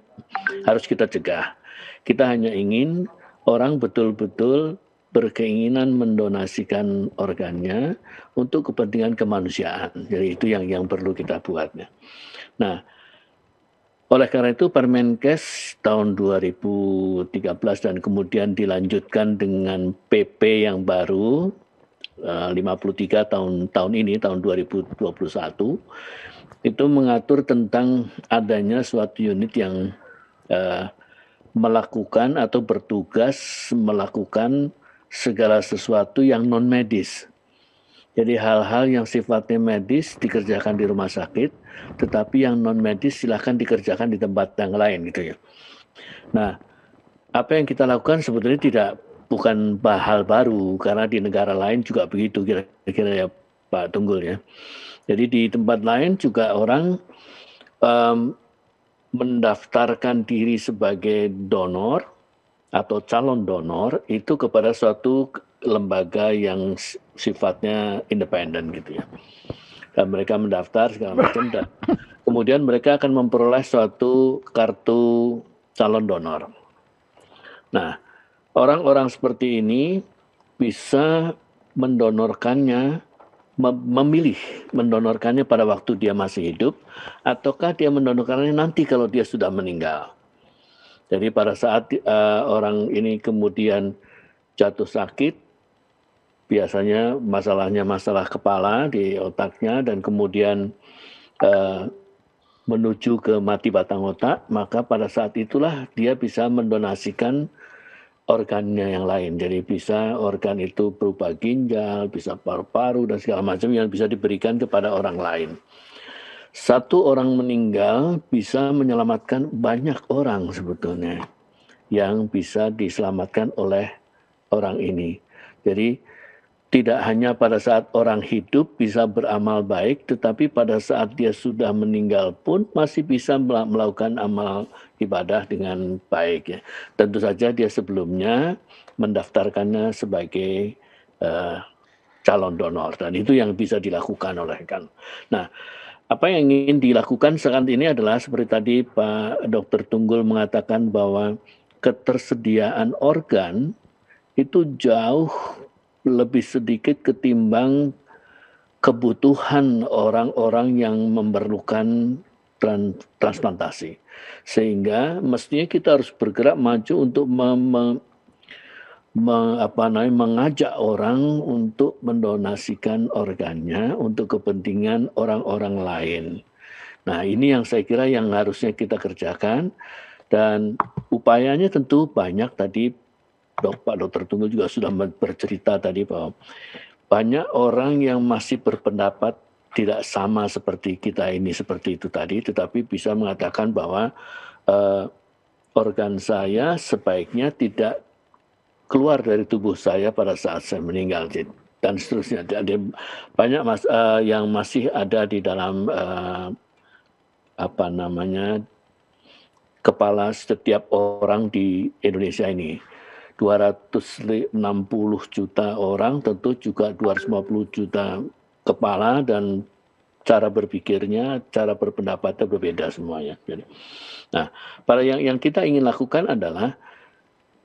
harus kita cegah. Kita hanya ingin orang betul-betul berkeinginan mendonasikan organnya untuk kepentingan kemanusiaan. Jadi itu yang perlu kita buat. Nah, oleh karena itu Permenkes tahun 2013 dan kemudian dilanjutkan dengan PP yang baru 53 tahun ini, tahun 2021, itu mengatur tentang adanya suatu unit yang melakukan atau bertugas melakukan segala sesuatu yang non medis. Jadi hal-hal yang sifatnya medis dikerjakan di rumah sakit, tetapi yang non medis silahkan dikerjakan di tempat yang lain gitu ya. Nah, apa yang kita lakukan sebetulnya bukan hal baru, karena di negara lain juga begitu kira-kira ya Pak Tunggul ya. Jadi di tempat lain juga orang mendaftarkan diri sebagai donor atau calon donor itu kepada suatu lembaga yang sifatnya independen gitu ya. Dan mereka mendaftar segala macam, dan kemudian mereka akan memperoleh suatu kartu calon donor. Nah, orang-orang seperti ini bisa mendonorkannya, memilih mendonorkannya pada waktu dia masih hidup, ataukah dia mendonorkannya nanti kalau dia sudah meninggal. Jadi pada saat orang ini kemudian jatuh sakit, biasanya masalahnya masalah kepala di otaknya, dan kemudian menuju ke mati batang otak, maka pada saat itulah dia bisa mendonasikan organnya yang lain. Jadi bisa organ itu berupa ginjal, bisa paru-paru dan segala macam yang bisa diberikan kepada orang lain. Satu orang meninggal bisa menyelamatkan banyak orang sebetulnya yang bisa diselamatkan oleh orang ini. Jadi tidak hanya pada saat orang hidup bisa beramal baik, tetapi pada saat dia sudah meninggal pun masih bisa melakukan amal ibadah dengan baik. Ya. Tentu saja dia sebelumnya mendaftarkannya sebagai calon donor, dan itu yang bisa dilakukan oleh kan. Nah, apa yang ingin dilakukan saat ini adalah seperti tadi Pak Dr. Tunggul mengatakan bahwa ketersediaan organ itu jauh lebih sedikit ketimbang kebutuhan orang-orang yang memerlukan transplantasi. Sehingga mestinya kita harus bergerak maju untuk mengajak orang untuk mendonasikan organnya untuk kepentingan orang-orang lain. Nah, ini yang saya kira yang harusnya kita kerjakan, dan upayanya tentu banyak. Tadi Pak Dr. Tunggul juga sudah bercerita tadi bahwa banyak orang yang masih berpendapat tidak sama seperti kita ini, seperti itu tadi, tetapi bisa mengatakan bahwa organ saya sebaiknya tidak keluar dari tubuh saya pada saat saya meninggal dan seterusnya. Ada banyak yang masih ada di dalam kepala setiap orang di Indonesia ini. 260 juta orang, tentu juga 250 juta kepala, dan cara berpikirnya, cara berpendapatnya berbeda semuanya. Nah, pada yang kita ingin lakukan adalah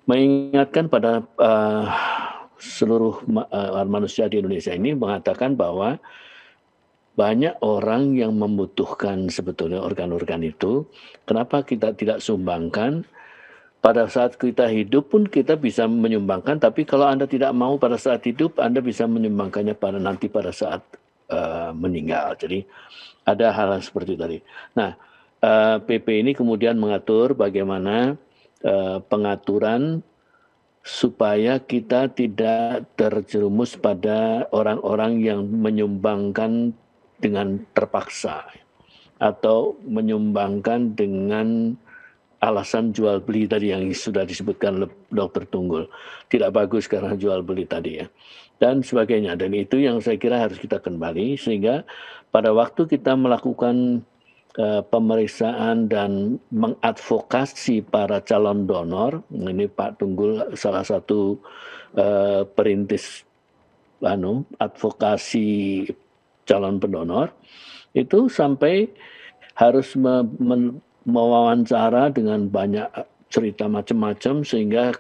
mengingatkan pada seluruh manusia di Indonesia ini, mengatakan bahwa banyak orang yang membutuhkan sebetulnya organ-organ itu. Kenapa kita tidak sumbangkan? Pada saat kita hidup pun kita bisa menyumbangkan, tapi kalau Anda tidak mau pada saat hidup, Anda bisa menyumbangkannya nanti pada saat meninggal. Jadi ada hal seperti itu tadi. Nah, PP ini kemudian mengatur bagaimana pengaturan supaya kita tidak terjerumus pada orang-orang yang menyumbangkan dengan terpaksa atau menyumbangkan dengan alasan jual beli tadi yang sudah disebutkan Dr. Tunggul. Tidak bagus karena jual beli tadi ya. Dan sebagainya. Dan itu yang saya kira harus kita kembali, sehingga pada waktu kita melakukan pemeriksaan dan mengadvokasi para calon donor, ini Pak Tunggul salah satu perintis advokasi calon pendonor, itu sampai harus mewawancara dengan banyak cerita macam-macam, sehingga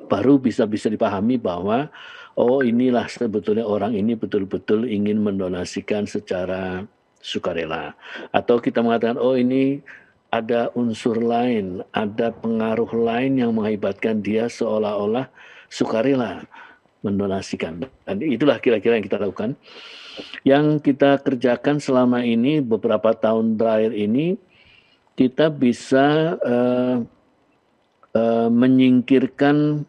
baru bisa dipahami bahwa oh, inilah sebetulnya orang ini betul-betul ingin mendonasikan secara sukarela. Atau kita mengatakan oh, ini ada unsur lain, ada pengaruh lain yang mengakibatkan dia seolah-olah sukarela mendonasikan. Dan itulah kira-kira yang kita lakukan. Yang kita kerjakan selama ini, beberapa tahun terakhir ini, kita bisa menyingkirkan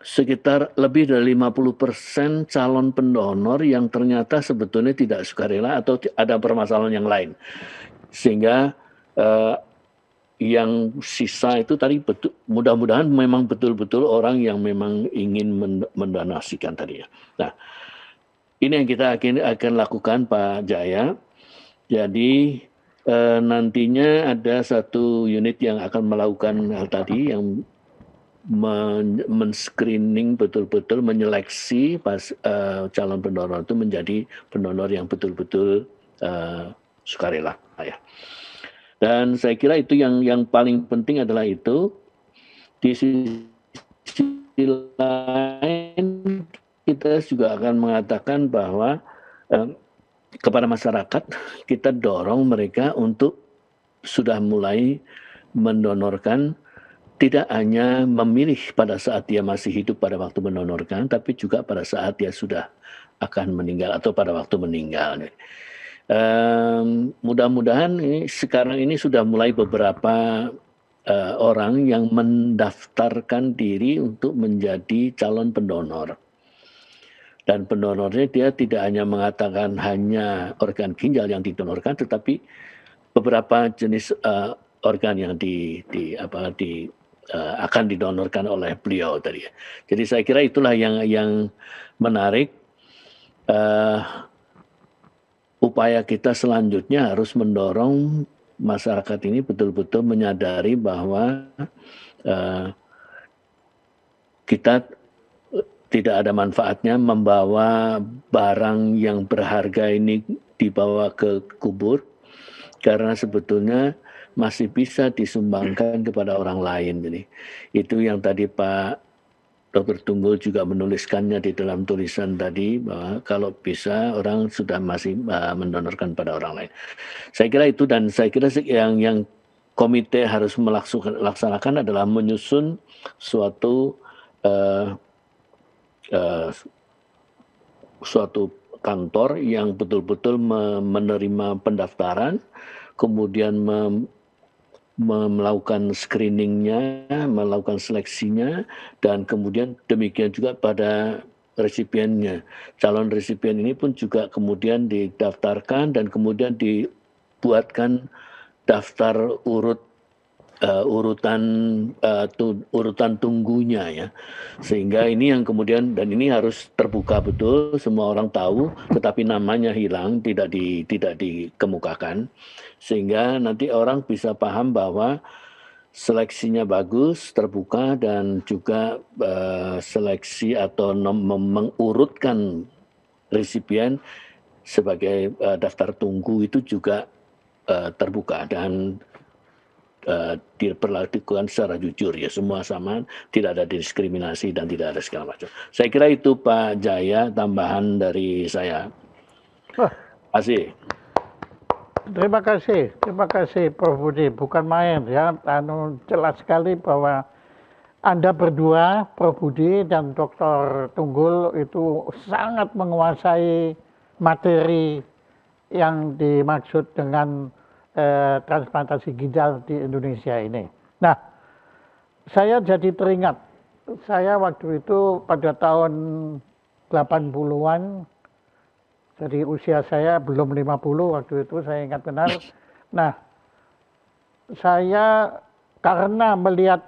sekitar lebih dari 50% calon pendonor yang ternyata sebetulnya tidak sukarela atau ada permasalahan yang lain. Sehingga yang sisa itu tadi mudah-mudahan memang betul-betul orang yang memang ingin mendonasikan tadi ya. Nah, ini yang kita akan lakukan Pak Jaya. Jadi nantinya ada satu unit yang akan melakukan hal tadi, yang men-screening betul-betul, menyeleksi calon pendonor itu menjadi pendonor yang betul-betul sukarela ya. Dan saya kira itu yang paling penting adalah itu. Di sisi lain kita juga akan mengatakan bahwa kepada masyarakat kita dorong mereka untuk sudah mulai mendonorkan, tidak hanya memilih pada saat dia masih hidup pada waktu mendonorkan, tapi juga pada saat dia sudah akan meninggal atau pada waktu meninggal. Mudah-mudahan sekarang ini sudah mulai beberapa orang yang mendaftarkan diri untuk menjadi calon pendonor. Dan pendonornya dia tidak hanya mengatakan hanya organ ginjal yang didonorkan, tetapi beberapa jenis organ yang akan didonorkan oleh beliau tadi. Jadi saya kira itulah yang menarik. Upaya kita selanjutnya harus mendorong masyarakat ini betul-betul menyadari bahwa kita tidak ada manfaatnya membawa barang yang berharga ini dibawa ke kubur karena sebetulnya masih bisa disumbangkan kepada orang lain. Jadi itu yang tadi Pak Dr. Tunggul juga menuliskannya di dalam tulisan tadi bahwa kalau bisa orang sudah masih mendonorkan pada orang lain. Saya kira itu, dan saya kira yang komite harus melaksanakan adalah menyusun suatu suatu kantor yang betul-betul menerima pendaftaran, kemudian melakukan screeningnya, melakukan seleksinya, dan kemudian demikian juga pada resipiennya. Calon resipien ini pun juga kemudian didaftarkan dan kemudian dibuatkan daftar urutan tunggunya ya, sehingga ini yang kemudian, dan ini harus terbuka betul, semua orang tahu, tetapi namanya hilang, tidak dikemukakan, sehingga nanti orang bisa paham bahwa seleksinya bagus, terbuka, dan juga seleksi atau mengurutkan resipien sebagai daftar tunggu itu juga terbuka dan diperlakukan secara jujur ya, semua sama, tidak ada diskriminasi dan tidak ada segala macam. Saya kira itu Pak Jaya, tambahan dari saya. Terima kasih. Terima kasih Prof. Budi, bukan main ya, jelas sekali bahwa Anda berdua, Prof. Budi dan Dr. Tunggul itu sangat menguasai materi yang dimaksud dengan transplantasi ginjal di Indonesia ini. Nah, saya jadi teringat, saya waktu itu pada tahun 80-an, jadi usia saya belum 50 waktu itu, saya ingat benar. Nah, saya karena melihat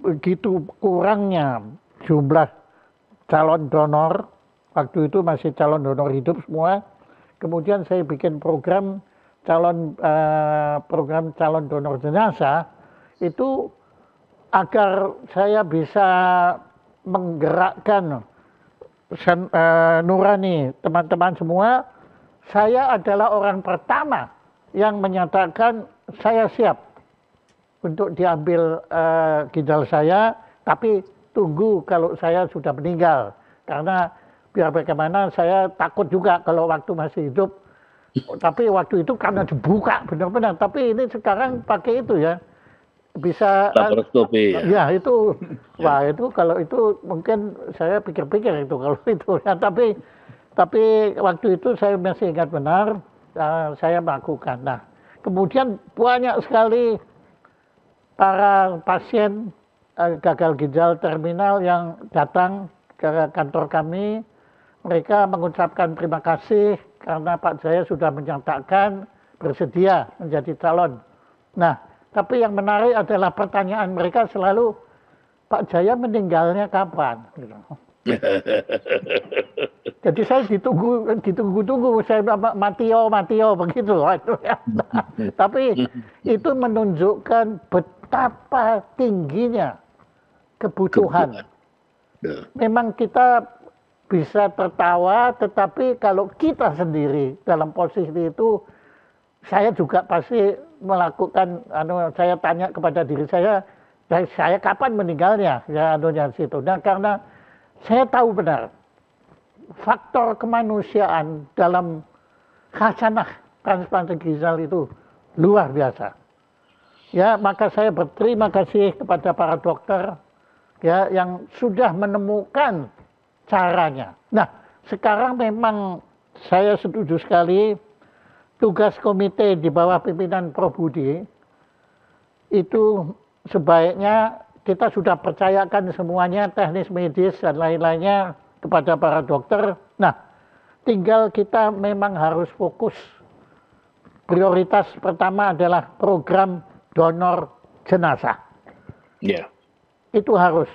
begitu kurangnya jumlah calon donor, waktu itu masih calon donor hidup semua, kemudian saya bikin program calon donor jenazah itu agar saya bisa menggerakkan nurani teman-teman semua. Saya adalah orang pertama yang menyatakan saya siap untuk diambil ginjal saya, tapi tunggu kalau saya sudah meninggal, karena biar bagaimana saya takut juga kalau waktu masih hidup. Tapi waktu itu karena dibuka benar-benar, tapi ini sekarang pakai itu ya, bisa laparoskopi ya itu, wah itu kalau itu mungkin saya pikir-pikir itu kalau itu ya, tapi waktu itu saya masih ingat benar, saya melakukan. Nah, kemudian banyak sekali para pasien gagal ginjal terminal yang datang ke kantor kami. Mereka mengucapkan terima kasih karena Pak Jaya sudah menyatakan bersedia menjadi calon. Nah, tapi yang menarik adalah pertanyaan mereka selalu, Pak Jaya meninggalnya kapan? Jadi saya ditunggu-tunggu, saya Matio begitu. Tapi itu menunjukkan betapa tingginya kebutuhan. Memang kita bisa tertawa, tetapi kalau kita sendiri dalam posisi itu, saya juga pasti melakukan, saya tanya kepada diri saya kapan meninggalnya, ya situ. Nah, karena saya tahu benar faktor kemanusiaan dalam khasanah transplantasi ginjal itu luar biasa. Ya, maka saya berterima kasih kepada para dokter ya yang sudah menemukan caranya. Nah, sekarang memang saya setuju sekali tugas komite di bawah pimpinan Prof. Budi itu sebaiknya kita sudah percayakan semuanya teknis medis dan lain-lainnya kepada para dokter. Nah, tinggal kita memang harus fokus. Prioritas pertama adalah program donor jenazah. Ya. Itu harus.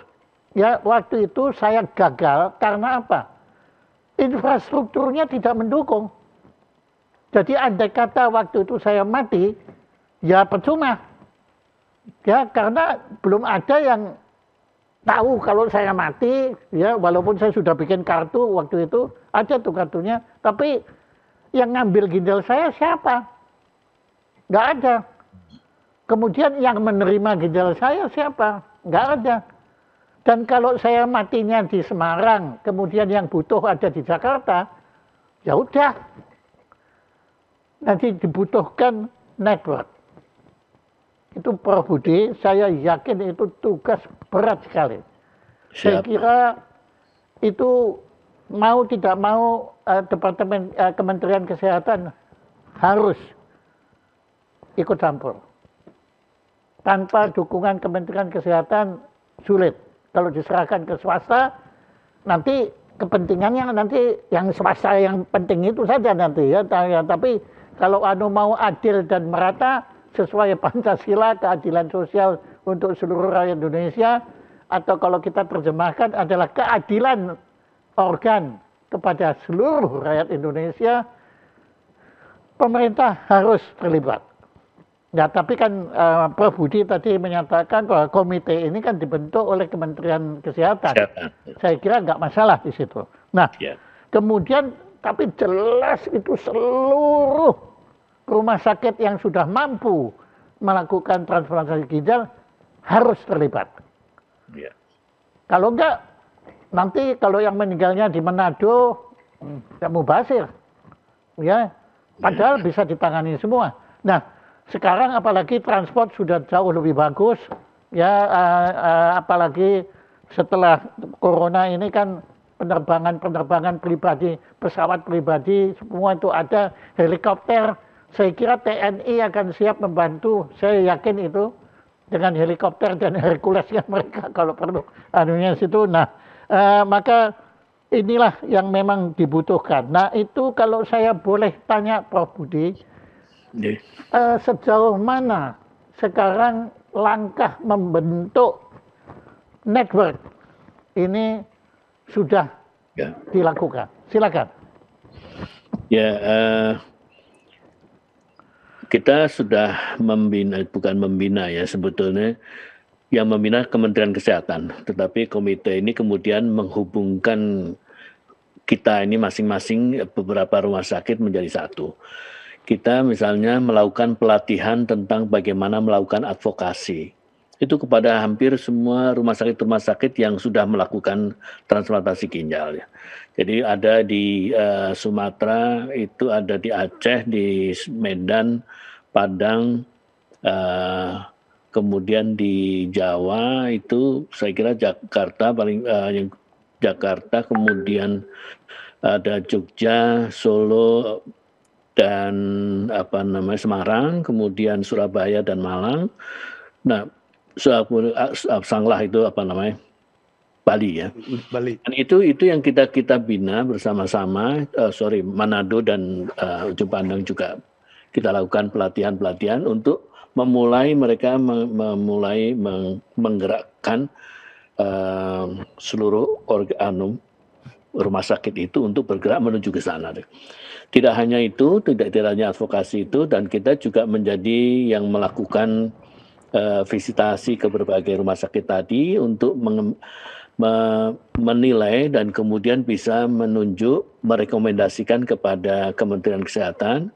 Ya, waktu itu saya gagal karena apa? Infrastrukturnya tidak mendukung. Jadi andai kata waktu itu saya mati, ya percuma. Ya, karena belum ada yang tahu kalau saya mati, ya walaupun saya sudah bikin kartu waktu itu, ada tuh kartunya, tapi yang ngambil ginjal saya siapa? Nggak ada. Kemudian yang menerima ginjal saya siapa? Nggak ada. Dan kalau saya matinya di Semarang, kemudian yang butuh ada di Jakarta, ya udah. Nanti dibutuhkan network. Itu Prof. Budi, saya yakin itu tugas berat sekali. Saya kira itu mau tidak mau Departemen Kementerian Kesehatan harus ikut campur. Tanpa dukungan Kementerian Kesehatan sulit. Kalau diserahkan ke swasta, nanti kepentingannya nanti yang swasta yang penting itu saja nanti ya. Tapi kalau mau adil dan merata sesuai Pancasila, keadilan sosial untuk seluruh rakyat Indonesia, atau kalau kita terjemahkan adalah keadilan organ kepada seluruh rakyat Indonesia, pemerintah harus terlibat. Ya, tapi kan Prof. Budi tadi menyatakan bahwa komite ini kan dibentuk oleh Kementerian Kesehatan. Saya kira nggak masalah di situ. Nah, kemudian tapi jelas itu seluruh rumah sakit yang sudah mampu melakukan transplantasi ginjal harus terlibat. Kalau enggak, nanti kalau yang meninggalnya di Manado, ya mubazir. Ya, padahal bisa ditangani semua. Nah, sekarang apalagi transport sudah jauh lebih bagus, ya apalagi setelah corona ini kan penerbangan pribadi, pesawat pribadi, semua itu ada, helikopter. Saya kira TNI akan siap membantu, saya yakin itu dengan helikopter dan Herculesnya mereka kalau perlu anunya situ. Nah, maka inilah yang memang dibutuhkan. Nah, itu kalau saya boleh tanya Prof. Budi, sejauh mana sekarang langkah membentuk network ini sudah dilakukan? Silakan. Ya, kita sudah bukan membina ya sebetulnya, yang membina Kementerian Kesehatan, tetapi komite ini kemudian menghubungkan kita ini masing-masing beberapa rumah sakit menjadi satu. Kita misalnya melakukan pelatihan tentang bagaimana melakukan advokasi. Itu kepada hampir semua rumah sakit yang sudah melakukan transplantasi ginjal. Ya. Jadi ada di Sumatera, itu ada di Aceh, di Medan, Padang, kemudian di Jawa itu saya kira Jakarta Jakarta, kemudian ada Jogja, Solo, dan Semarang, kemudian Surabaya dan Malang. Nah, Sanglah itu Bali ya. Bali. Dan itu yang kita bina bersama-sama. Manado dan Ujung Pandang juga kita lakukan pelatihan untuk memulai mereka memulai menggerakkan seluruh rumah sakit itu untuk bergerak menuju ke sana. Tidak hanya itu, tidak hanya advokasi itu, dan kita juga menjadi yang melakukan visitasi ke berbagai rumah sakit tadi untuk menilai dan kemudian bisa menunjuk, merekomendasikan kepada Kementerian Kesehatan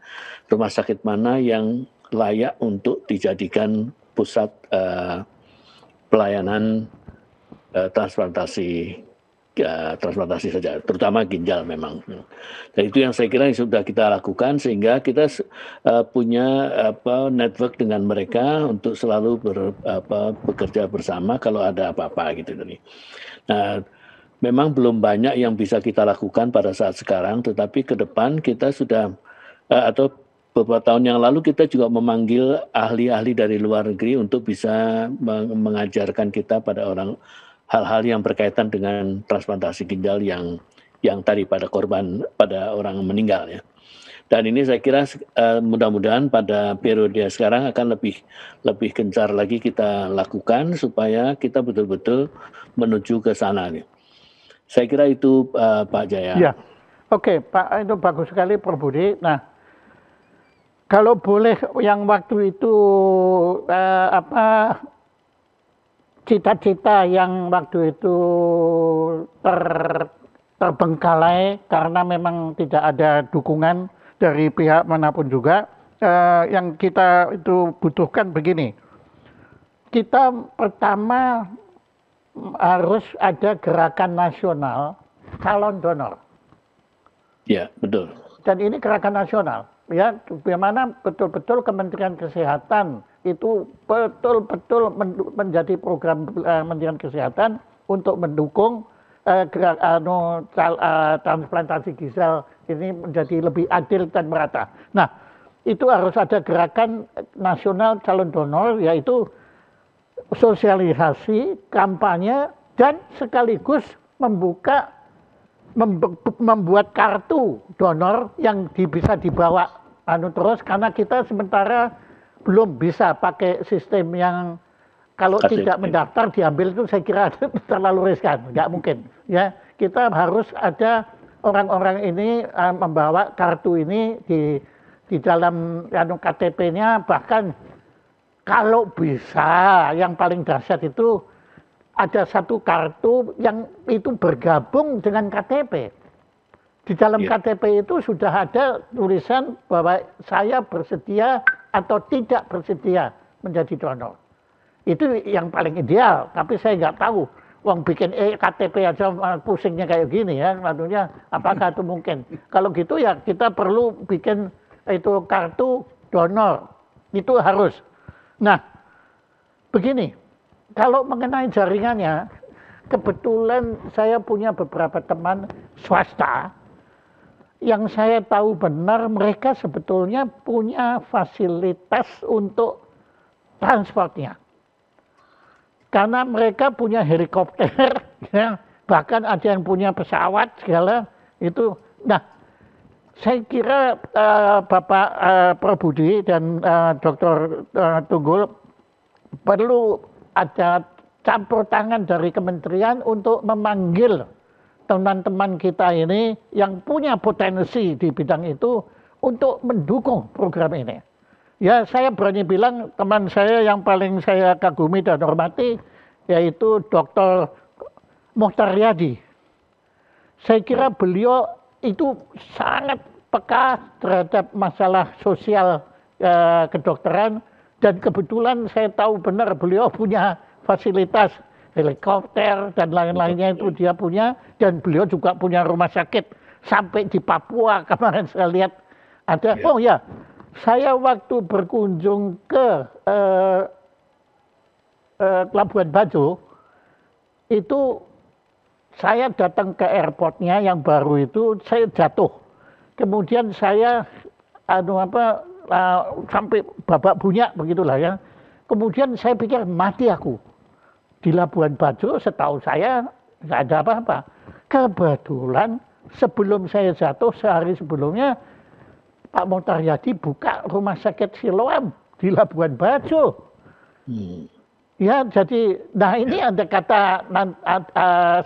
rumah sakit mana yang layak untuk dijadikan pusat pelayanan transplantasi saja, terutama ginjal memang. Dan itu yang saya kira yang sudah kita lakukan sehingga kita punya network dengan mereka untuk selalu bekerja bersama kalau ada apa-apa gitu. Nah, memang belum banyak yang bisa kita lakukan pada saat sekarang, tetapi ke depan kita sudah atau beberapa tahun yang lalu kita juga memanggil ahli-ahli dari luar negeri untuk bisa mengajarkan kita pada hal-hal yang berkaitan dengan transplantasi ginjal yang tadi pada orang meninggal ya. Dan ini saya kira mudah-mudahan pada periode sekarang akan lebih gencar lagi kita lakukan supaya kita betul-betul menuju ke sana nih. Saya kira itu Pak Jaya. Ya, oke Pak, itu bagus sekali Prof. Budi. Nah, kalau boleh yang waktu itu cita-cita yang waktu itu terbengkalai karena memang tidak ada dukungan dari pihak manapun juga, yang kita itu butuhkan begini. Kita pertama harus ada gerakan nasional calon donor. Ya, betul. Dan ini gerakan nasional, ya, bagaimana betul-betul Kementerian Kesehatan itu betul-betul menjadi program Kementerian Kesehatan untuk mendukung transplantasi ginjal ini menjadi lebih adil dan merata. Nah, itu harus ada gerakan nasional calon donor, yaitu sosialisasi, kampanye, dan sekaligus membuat kartu donor yang bisa dibawa terus, karena kita sementara belum bisa pakai sistem yang kalau KTP. tidak mendaftar diambil, itu saya kira terlalu riskan, nggak mungkin. Ya, kita harus ada orang-orang ini membawa kartu ini di dalam KTP-nya, bahkan kalau bisa yang paling dahsyat itu ada satu kartu yang itu bergabung dengan KTP. Di dalam KTP itu sudah ada tulisan bahwa saya bersedia atau tidak bersedia menjadi donor. Itu yang paling ideal, tapi saya nggak tahu. Wong bikin KTP aja pusingnya kayak gini ya, tentunya apakah itu mungkin? Kalau gitu ya kita perlu bikin itu kartu donor, itu harus. Nah, begini, kalau mengenai jaringannya, kebetulan saya punya beberapa teman swasta yang saya tahu benar mereka sebetulnya punya fasilitas untuk transportnya. Karena mereka punya helikopter, ya, bahkan ada yang punya pesawat segala itu. Nah, saya kira Bapak Probudi dan Dr. Tunggul perlu ada campur tangan dari kementerian untuk memanggil teman-teman kita ini yang punya potensi di bidang itu untuk mendukung program ini. Ya, saya berani bilang teman saya yang paling saya kagumi dan hormati yaitu Dr. Mokhtar Riyadi. Saya kira beliau itu sangat peka terhadap masalah sosial kedokteran, dan kebetulan saya tahu benar beliau punya fasilitas helikopter dan lain-lainnya itu dia punya, dan beliau juga punya rumah sakit sampai di Papua kemarin saya lihat ada. Oh ya, saya waktu berkunjung ke Labuan Bajo itu saya datang ke airportnya yang baru itu, saya jatuh. Kemudian saya sampai babak bunyak begitulah ya. Kemudian saya pikir mati aku. Di Labuan Bajo setahu saya nggak ada apa-apa. Kebetulan sebelum saya jatuh sehari sebelumnya Pak Mokhtar Riyadi buka rumah sakit Siloam di Labuan Bajo. Ya, jadi, nah ini ada kata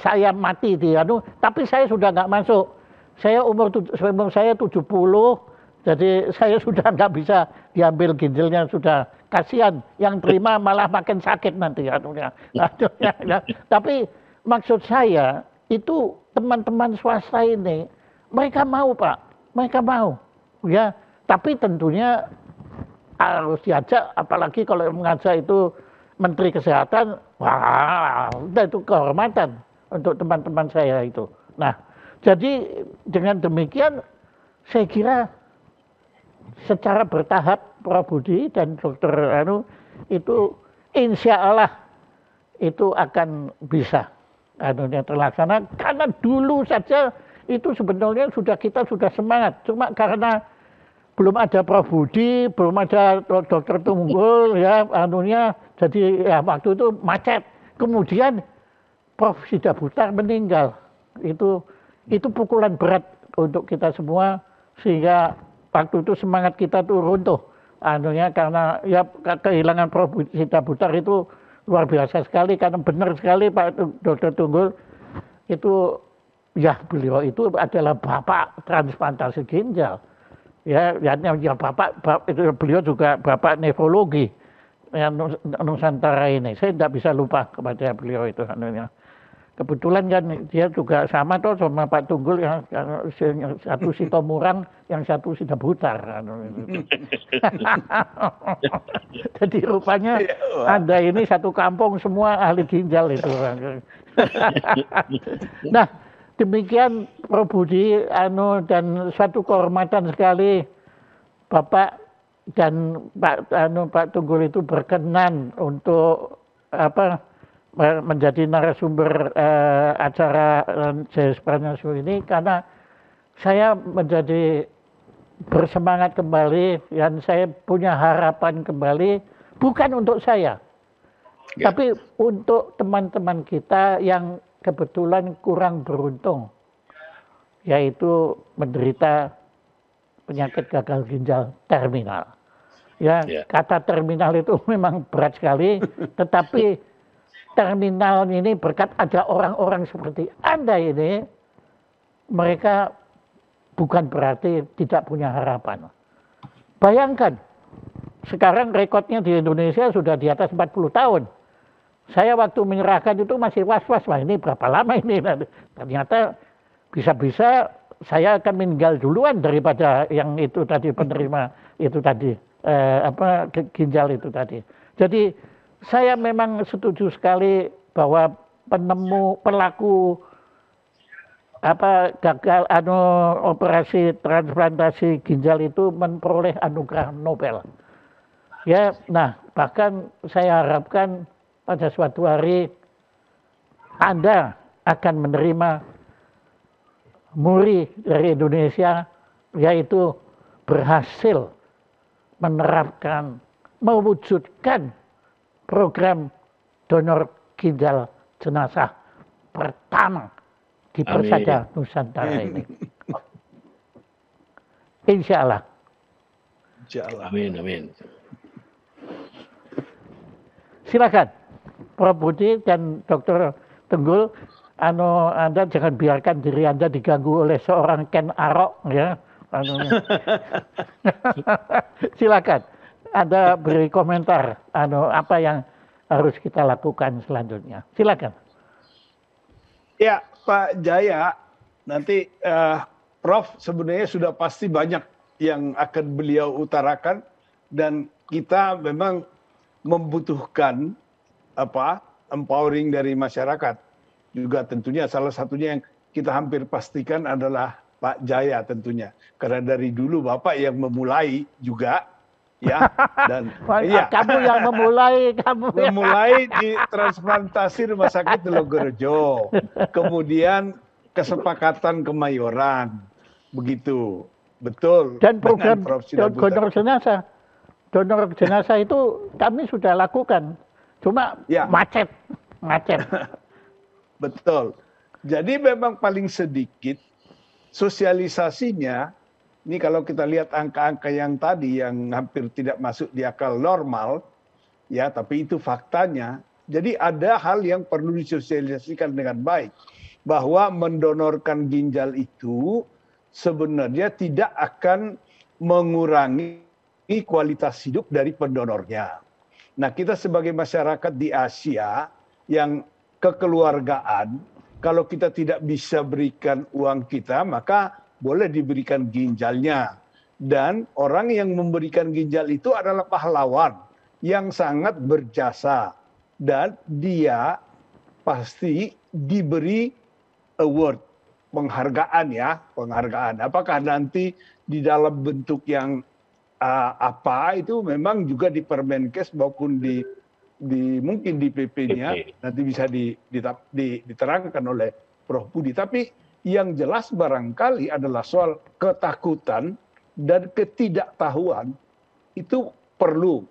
saya mati di tapi saya sudah nggak masuk. Saya umur saya 70, jadi saya sudah nggak bisa diambil ginjalnya, sudah kasihan. Yang terima malah makin sakit nanti anunya. Tapi maksud saya itu teman-teman swasta ini mereka mau Pak, mereka mau. Ya, tapi tentunya harus diajak, apalagi kalau mengajak itu Menteri Kesehatan, wah, itu kehormatan untuk teman-teman saya itu. Nah, jadi dengan demikian saya kira secara bertahap Prof. Budi dan Dr. itu insya Allah itu akan bisa terlaksana, karena dulu saja itu sebenarnya kita sudah semangat, cuma karena belum ada Prof. Budi, belum ada Dr. Tunggul ya jadi ya waktu itu macet. Kemudian Prof. Sidabutar meninggal. Itu pukulan berat untuk kita semua, sehingga waktu itu semangat kita tuh runtuh. Karena ya kehilangan Prof. Sidabutar itu luar biasa sekali, karena benar sekali Pak Dr. Tunggul itu ya beliau itu adalah bapak transplantasi ginjal. Ya bapak itu beliau juga bapak nefrologi Nusantara ini. Saya tidak bisa lupa kepada beliau itu. Kebetulan kan dia juga sama tuh sama Pak Tunggul yang satu Sitomorang, yang satu Sidabutar. Jadi rupanya Anda ini satu kampung semua ahli ginjal itu. Nah, demikian Prof Budi dan suatu kehormatan sekali Bapak dan Pak Tunggul itu berkenan untuk menjadi narasumber acara Jaya Supranational ini, karena saya menjadi bersemangat kembali dan saya punya harapan kembali, bukan untuk saya, tapi untuk teman-teman kita yang kebetulan kurang beruntung, yaitu menderita penyakit gagal ginjal terminal. Kata terminal itu memang berat sekali, tetapi terminal ini berkat ada orang-orang seperti Anda ini, mereka bukan berarti tidak punya harapan. Bayangkan, sekarang rekodnya di Indonesia sudah di atas 40 tahun. Saya waktu menyerahkan itu masih was-was, wah ini berapa lama ini? Ternyata bisa-bisa saya akan meninggal duluan daripada yang itu tadi, penerima itu tadi, ginjal itu tadi. Jadi saya memang setuju sekali bahwa pelaku gagal operasi transplantasi ginjal itu memperoleh anugerah Nobel. Ya, nah bahkan saya harapkan pada suatu hari Anda akan menerima muri dari Indonesia, yaitu berhasil menerapkan, mewujudkan program donor ginjal jenazah pertama di Persada Nusantara ini. Insya Allah. Amin. Silakan, Prof Budi dan Dr. Tunggul, Anda jangan biarkan diri Anda diganggu oleh seorang Ken Arok, ya. Silakan. Anda beri komentar apa yang harus kita lakukan selanjutnya. Silakan. Ya, Pak Jaya, nanti Prof sebenarnya sudah pasti banyak yang akan beliau utarakan, dan kita memang membutuhkan empowering dari masyarakat. Juga tentunya salah satunya yang kita hampir pastikan adalah Pak Jaya tentunya. Karena dari dulu Bapak yang memulai juga, ya, dan kamu yang memulai, memulai di transplantasi Rumah Sakit Telogorejo, kemudian kesepakatan Kemayoran, begitu, betul. Dan program donor jenazah itu kami sudah lakukan, cuma macet. Betul. Jadi memang paling sedikit sosialisasinya. Ini kalau kita lihat angka-angka yang tadi yang hampir tidak masuk di akal normal, ya, tapi itu faktanya. Jadi ada hal yang perlu disosialisasikan dengan baik, bahwa mendonorkan ginjal itu sebenarnya tidak akan mengurangi kualitas hidup dari pendonornya. Nah, kita sebagai masyarakat di Asia yang kekeluargaan, kalau kita tidak bisa berikan uang kita, maka boleh diberikan ginjalnya. Dan orang yang memberikan ginjal itu adalah pahlawan yang sangat berjasa. Dan dia pasti diberi award, penghargaan. Apakah nanti di dalam bentuk yang apa itu memang juga di Permenkes maupun mungkin di PP-nya nanti bisa diterangkan oleh Prof Budi. Tapi yang jelas barangkali adalah soal ketakutan dan ketidaktahuan, itu perlu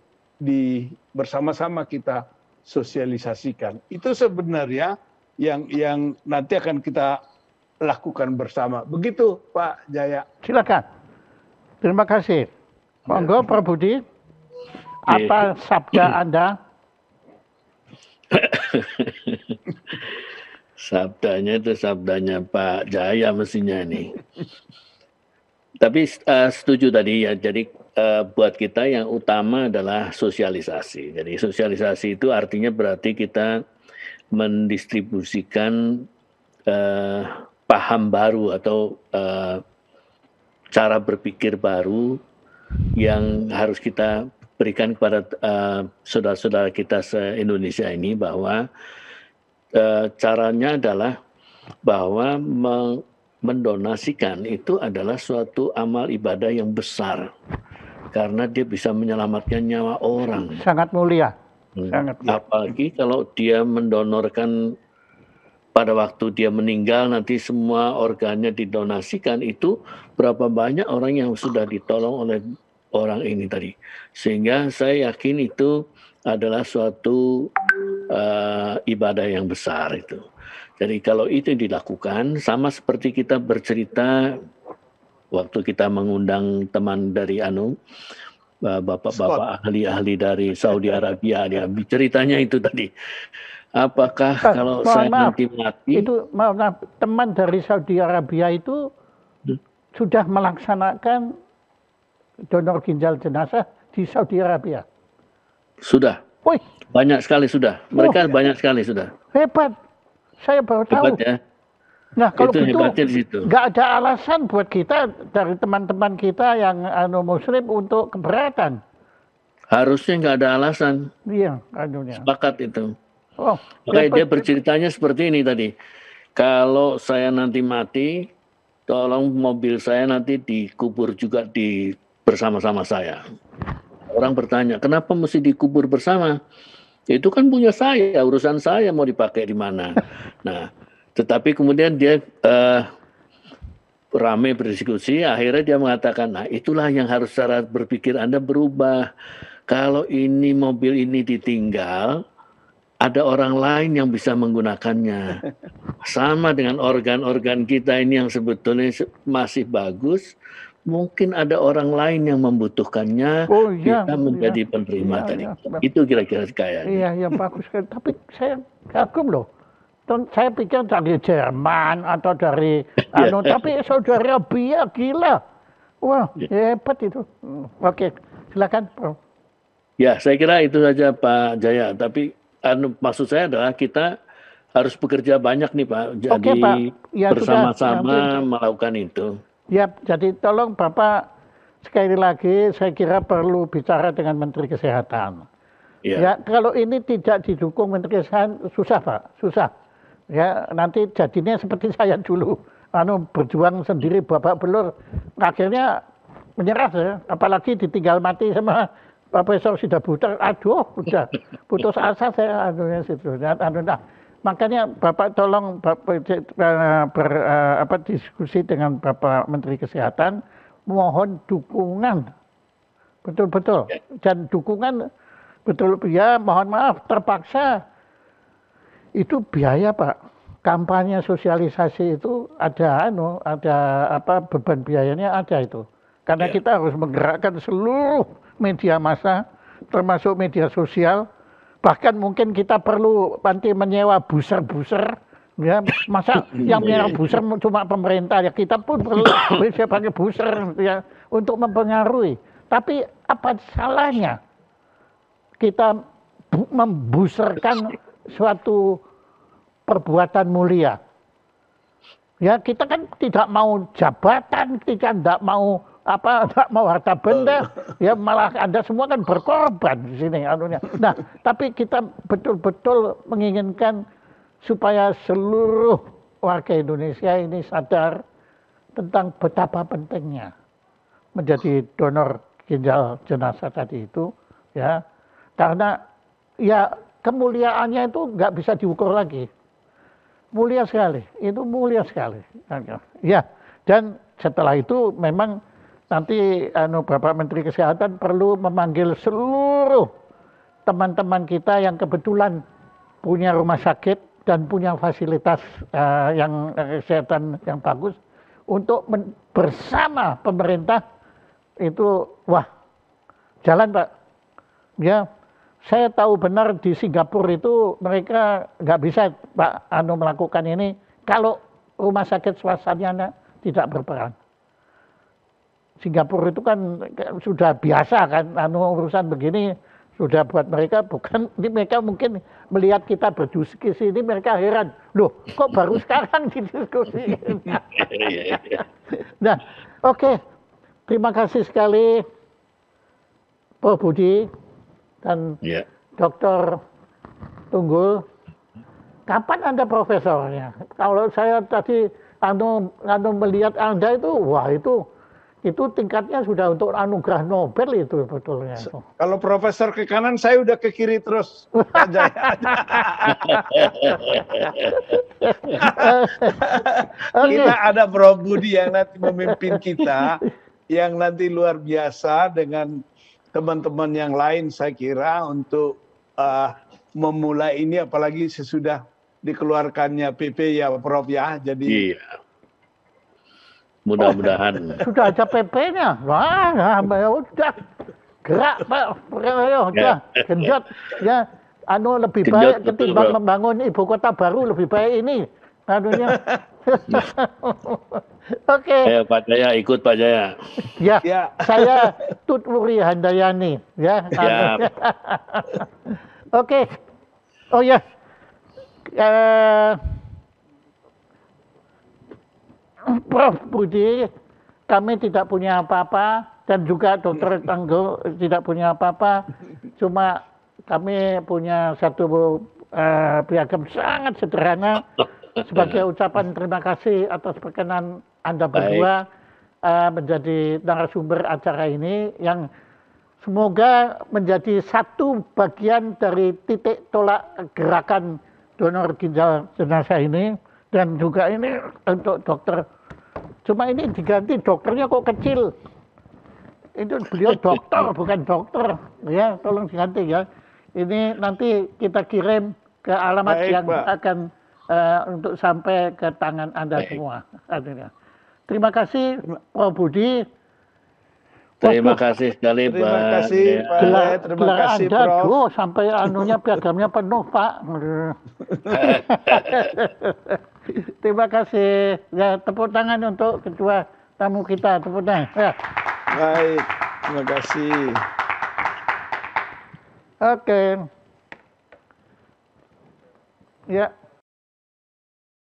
bersama-sama kita sosialisasikan. Itu sebenarnya yang nanti akan kita lakukan bersama. Begitu Pak Jaya. Silakan. Terima kasih. Monggo Prof Budi, apa sabda Anda? Sabdanya itu sabdanya Pak Jaya mestinya nih. Tapi setuju tadi ya, jadi buat kita yang utama adalah sosialisasi. Jadi sosialisasi itu artinya berarti kita mendistribusikan paham baru atau cara berpikir baru yang harus kita berikan kepada saudara-saudara kita se-Indonesia ini, bahwa caranya adalah bahwa mendonasikan itu adalah suatu amal ibadah yang besar karena dia bisa menyelamatkan nyawa orang. Sangat mulia. Sangat mulia. Apalagi kalau dia mendonorkan pada waktu dia meninggal, nanti semua organnya didonasikan, itu berapa banyak orang yang sudah ditolong oleh orang ini tadi. Sehingga saya yakin itu adalah suatu ibadah yang besar itu. Jadi kalau itu dilakukan, sama seperti kita bercerita waktu kita mengundang teman dari bapak-bapak ahli-ahli dari Saudi Arabia, dia ceritanya itu tadi. Apakah kalau saya nanti mati, itu maaf, teman dari Saudi Arabia itu sudah melaksanakan donor ginjal jenazah di Saudi Arabia? Sudah. Wih, banyak sekali sudah. Mereka banyak sekali sudah. Hebat. Saya baru tahu. Hebat ya. Nah, kalau itu gitu, nggak ada alasan buat kita dari teman-teman kita yang Muslim untuk keberatan. Harusnya nggak ada alasan. Iya, anunya. Sepakat itu. Oh, makanya dia berceritanya seperti ini tadi. Kalau saya nanti mati, tolong mobil saya nanti dikubur juga bersama-sama saya. Orang bertanya, kenapa mesti dikubur bersama? Itu kan punya saya, urusan saya mau dipakai di mana. Nah, tetapi kemudian dia ramai berdiskusi, akhirnya dia mengatakan, nah itulah yang harus cara berpikir Anda berubah. Kalau ini mobil ini ditinggal, ada orang lain yang bisa menggunakannya. Sama dengan organ-organ kita ini yang sebetulnya masih bagus, mungkin ada orang lain yang membutuhkannya, kita menjadi penerima tadi. Itu kira-kira kayaknya. Iya, bagus. Tapi saya kagum loh. Saya pikir dari Jerman atau dari tapi Saudi Arabia gila. Wah, hebat itu. Oke, silakan, Prof. Ya, saya kira itu saja Pak Jaya. Tapi maksud saya adalah kita harus bekerja banyak nih Pak. Jadi Pak. Ya, bersama-sama melakukan itu. Ya, jadi tolong Bapak sekali lagi saya kira perlu bicara dengan Menteri Kesehatan. Ya, kalau ini tidak didukung Menteri Kesehatan susah Pak, susah. Ya, nanti jadinya seperti saya dulu, berjuang sendiri babak belur, akhirnya menyerah ya, apalagi ditinggal mati sama Profesor Sidaputra, aduh, udah putus asa saya situ. Nah, makanya Bapak tolong diskusi dengan Bapak Menteri Kesehatan, mohon dukungan, betul-betul, dan dukungan betul ya, mohon maaf terpaksa itu biaya Pak. Kampanye sosialisasi itu ada beban biayanya ada itu. Karena kita harus menggerakkan seluruh media massa, termasuk media sosial. Bahkan mungkin kita perlu nanti menyewa buser-buser. Ya, masa yang menyewa buser cuma pemerintah, ya kita pun perlu bisa pakai buser ya, untuk mempengaruhi. Tapi apa salahnya kita membuserkan suatu perbuatan mulia? Ya, kita kan tidak mau jabatan, kita tidak mau harta benda, ya malah Anda semua kan berkorban di sini anunya. Nah, tapi kita betul-betul menginginkan supaya seluruh warga Indonesia ini sadar tentang betapa pentingnya menjadi donor ginjal jenazah tadi itu, ya. Karena ya kemuliaannya itu nggak bisa diukur lagi. Mulia sekali, itu mulia sekali. Ya, dan setelah itu memang nanti Bapak Menteri Kesehatan perlu memanggil seluruh teman-teman kita yang kebetulan punya rumah sakit dan punya fasilitas yang kesehatan yang bagus untuk bersama pemerintah itu jalan Pak. Ya, saya tahu benar di Singapura itu mereka nggak bisa Pak melakukan ini kalau rumah sakit swastanya tidak berperan. Singapura itu kan sudah biasa kan urusan begini sudah buat mereka bukan, ini mereka mungkin melihat kita berdiskusi ini mereka heran, loh kok baru sekarang didiskusi. Nah, oke. Terima kasih sekali Prof. Budi dan Dr. Tunggul. Kapan Anda profesornya? Kalau saya tadi melihat Anda itu, wah itu tingkatnya sudah untuk anugerah Nobel itu betulnya. Kalau profesor ke kanan, saya udah ke kiri terus, Pak Jaya. Kita ada Prof. Budi yang nanti memimpin kita, yang nanti luar biasa dengan teman-teman yang lain saya kira untuk memulai ini, apalagi sesudah dikeluarkannya PP ya Prof ya. Jadi mudah-mudahan. Sudah ada PP-nya. Wah, udah gerak Pak. Ayo, udah genjot ya. Lebih baik ketimbang membangun ibu kota baru, lebih baik ini. Anunya. Oke. Ayo Pak Jaya, ikut Pak Jaya. Ya. Saya Tutwuri Handayani ya. Oke. Oh ya. Prof. Budi, kami tidak punya apa-apa dan juga Dr. Tanggo tidak punya apa-apa. Cuma kami punya satu piagam sangat sederhana sebagai ucapan terima kasih atas perkenan Anda berdua menjadi narasumber acara ini yang semoga menjadi satu bagian dari titik tolak gerakan donor ginjal jenazah ini. Dan juga ini untuk dokter, cuma ini diganti dokternya kok kecil. Itu beliau dokter bukan dokter, ya tolong diganti ya. Ini nanti kita kirim ke alamat yang akan untuk sampai ke tangan Anda semua. Terima kasih Prof. Budi. Terima kasih sekali Pak. Terima kasih Pak. Terima kasih Prof. Sampai anunya piagamnya penuh Pak. Terima kasih. Ya, tepuk tangan untuk kedua tamu kita. Tepuk tangan. Ya. Baik, terima kasih. Oke. Ya.